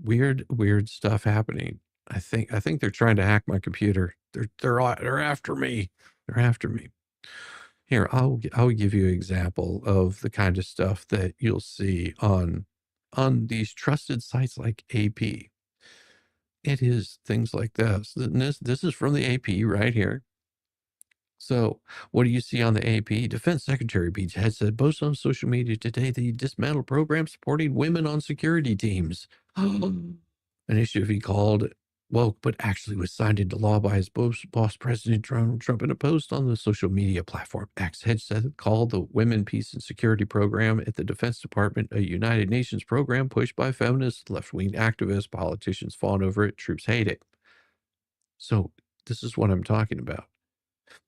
Weird stuff happening. I think they're trying to hack my computer. They're after me. They're after me. Here, I'll give you an example of the kind of stuff that you'll see on these trusted sites like AP. It is things like this. This is from the AP right here. So, what do you see on the AP? Defense Secretary Beach has said posts on social media today that he dismantled programs supporting women on security teams. An initiative he called woke, but actually was signed into law by his boss, President Donald Trump, in a post on the social media platform X. Hedge said called the Women, Peace, and Security Program at the Defense Department a United Nations program pushed by feminists, left-wing activists, politicians fawn over it, troops hate it. So, this is what I'm talking about.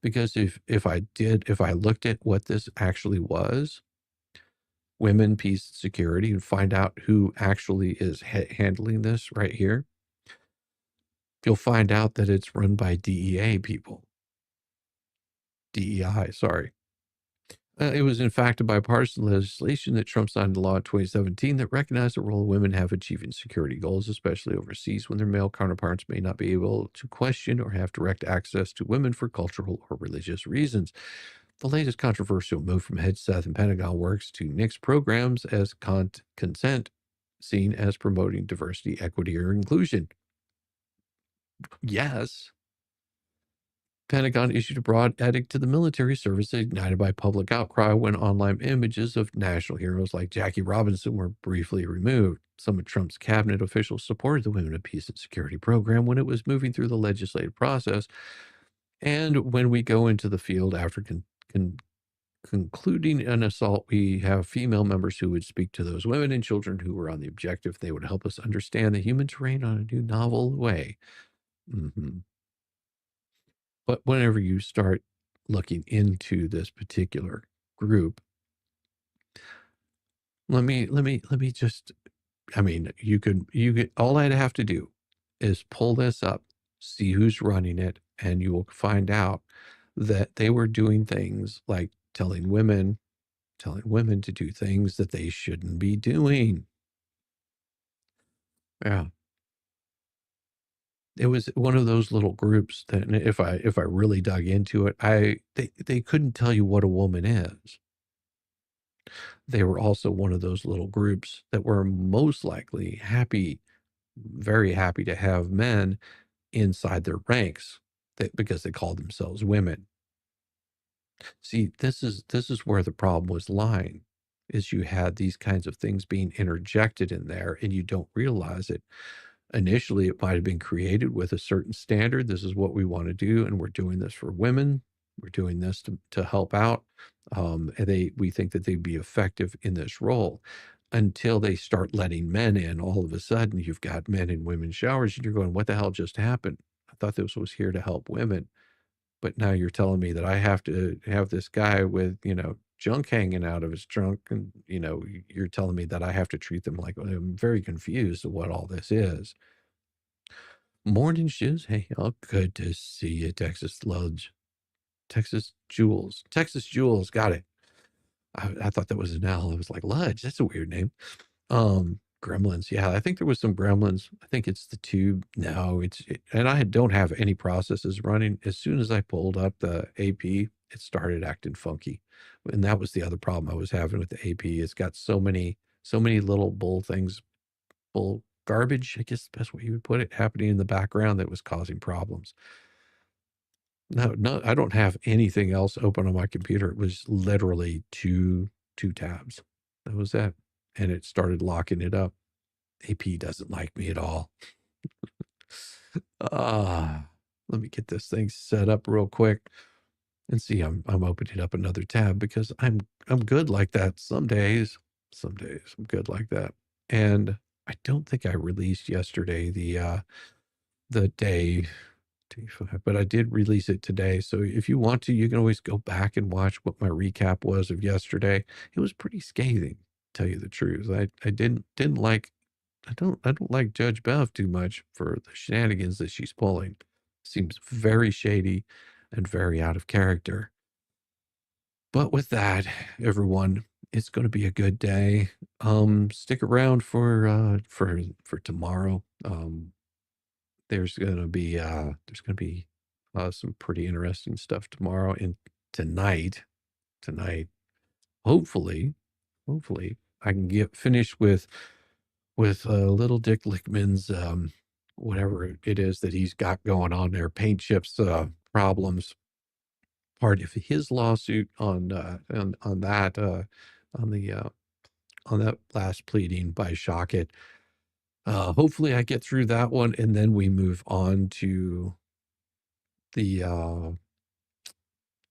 Because if I looked at what this actually was, Women, Peace, and Security, and find out who actually is handling this right here, you'll find out that it's run by DEA people. DEI, sorry. It was, in fact, a bipartisan legislation that Trump signed into law in 2017 that recognized the role women have achieving security goals, especially overseas, when their male counterparts may not be able to question or have direct access to women for cultural or religious reasons. The latest controversial move from Hegseth and Pentagon works to nix programs as consent, seen as promoting diversity, equity, or inclusion. Yes. Pentagon issued a broad edict to the military service ignited by public outcry when online images of national heroes like Jackie Robinson were briefly removed. Some of Trump's cabinet officials supported the Women of Peace and Security program when it was moving through the legislative process. And when we go into the field after concluding an assault, we have female members who would speak to those women and children who were on the objective. They would help us understand the human terrain on a new novel way. But whenever you start looking into this particular group, let me just, I mean, you could, all I'd have to do is pull this up, see who's running it, and you will find out that they were doing things like telling women to do things that they shouldn't be doing. Yeah. It was one of those little groups that if I really dug into it, they couldn't tell you what a woman is. They were also one of those little groups that were most likely happy, very happy to have men inside their ranks because they called themselves women. See, this is where the problem was lying, is you had these kinds of things being interjected in there and you don't realize it. Initially, it might have been created with a certain standard. This is what we want to do, and we're doing this for women. We're doing this to help out. And we think that they'd be effective in this role until they start letting men in. All of a sudden, you've got men in women's showers, and you're going, what the hell just happened? I thought this was here to help women. But now you're telling me that I have to have this guy with, junk hanging out of his trunk. And, you're telling me that I have to treat them like, I'm very confused of what all this is. Morning, Shiz. Hey, good to see you, Texas Sludge. Texas Jules. Texas Jules. Got it. I thought that was an L. I was like, Ludge. That's a weird name. Gremlins. Yeah, I think there was some Gremlins. I think it's the tube. No, and I don't have any processes running. As soon as I pulled up the AP, it started acting funky. And that was the other problem I was having with the AP. It's got so many little bull garbage, I guess the best way you would put it, happening in the background that was causing problems. No, I don't have anything else open on my computer. It was literally two tabs. That was it. And it started locking it up. AP doesn't like me at all. Let me get this thing set up real quick and see. I'm opening up another tab because I'm good like that. Some days I'm good like that. And I don't think I released yesterday the day, but I did release it today. So if you want to, you can always go back and watch what my recap was of yesterday. It was pretty scathing, to tell you the truth. I didn't like, I don't like Judge Bev too much for the shenanigans that she's pulling. Seems very shady and very out of character. But with that, everyone, it's going to be a good day. Stick around for tomorrow. There's gonna be some pretty interesting stuff tomorrow and tonight. Hopefully, I can get finished with little Dick Lickman's whatever it is that he's got going on there, paint chips problems. Part of his lawsuit on that last pleading by Shockett. Hopefully I get through that one, and then we move on to the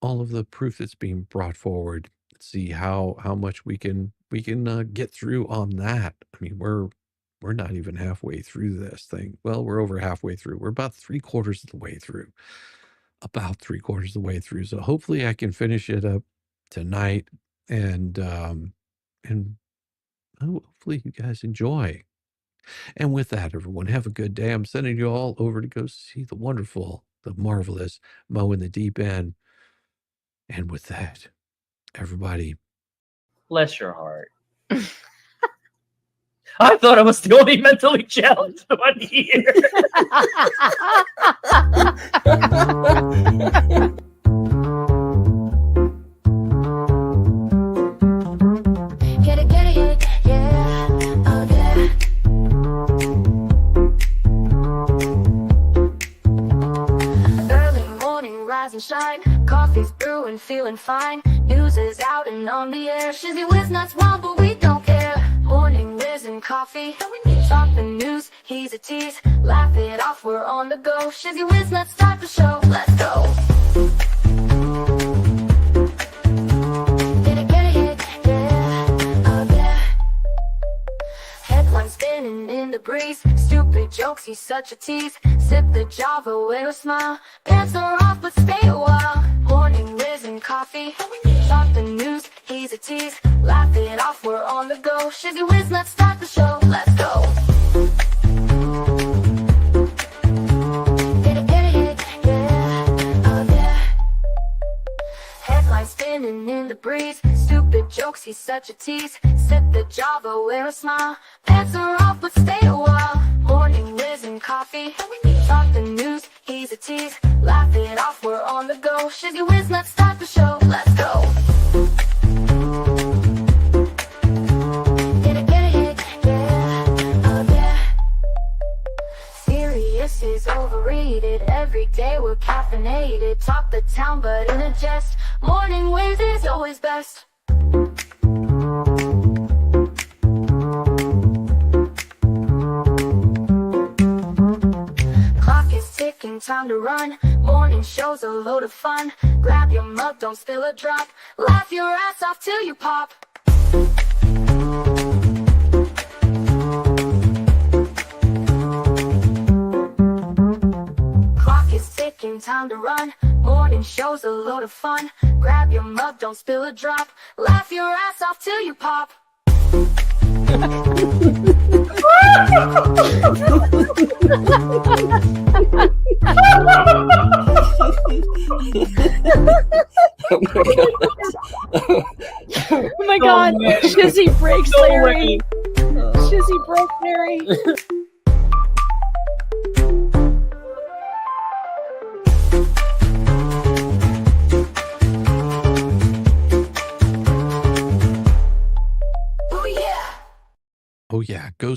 all of the proof that's being brought forward. Let's see how much we can get through on that. I mean, we're not even halfway through this thing. Well, we're over halfway through. We're about 3/4 of the way through. So hopefully I can finish it up tonight, and hopefully you guys enjoy. And with that, everyone, have a good day. I'm sending you all over to go see the wonderful, the marvelous Mo in the Deep End. And with that, everybody, bless your heart. I thought I was the only mentally challenged one here. Get it, yeah, oh yeah. Early morning, rise and shine. Coffee's brewing, feeling fine. News is out and on the air. Shizzy Whiz nuts wild, but we don't care. Morning Whiz and Coffee. Talk the news, he's a tease. Laugh it off, we're on the go. Shizzy Whiz nuts, start the show. Let's go. Get it, yeah, oh yeah. Headlines spinning in the breeze. Stupid jokes, he's such a tease. Sip the Java, wear a smile. Pants are off, but stay a while. Morning Whiz and Coffee. Talk the news, he's a tease. Laugh it off, we're on the go. Shizzy Whiz, let's start the show. Let's go. Get it, yeah, oh yeah. Headlines spinning in the breeze. Stupid jokes, he's such a tease. Sip the Java, wear a smile. Pants are off, but stay a while. Morning Whiz and Coffee. Talk the news, he's a tease. Laugh it off, we're on the go. Shizzy Whiz, let's start the show. Let's go. Get it, yeah, oh yeah. Serious is overrated. Every day we're caffeinated. Talk the town, but in a jest. Morning Whiz is always best. Clock is ticking, time to run. Morning show's a load of fun. Grab your mug, don't spill a drop. Laugh your ass off till you pop. Clock is ticking, time to run. Morning show's a load of fun. Grab your mug, don't spill a drop. Laugh your ass off till you pop. Oh my god, Shizzy breaks Larry. Shizzy broke Larry. Oh yeah, go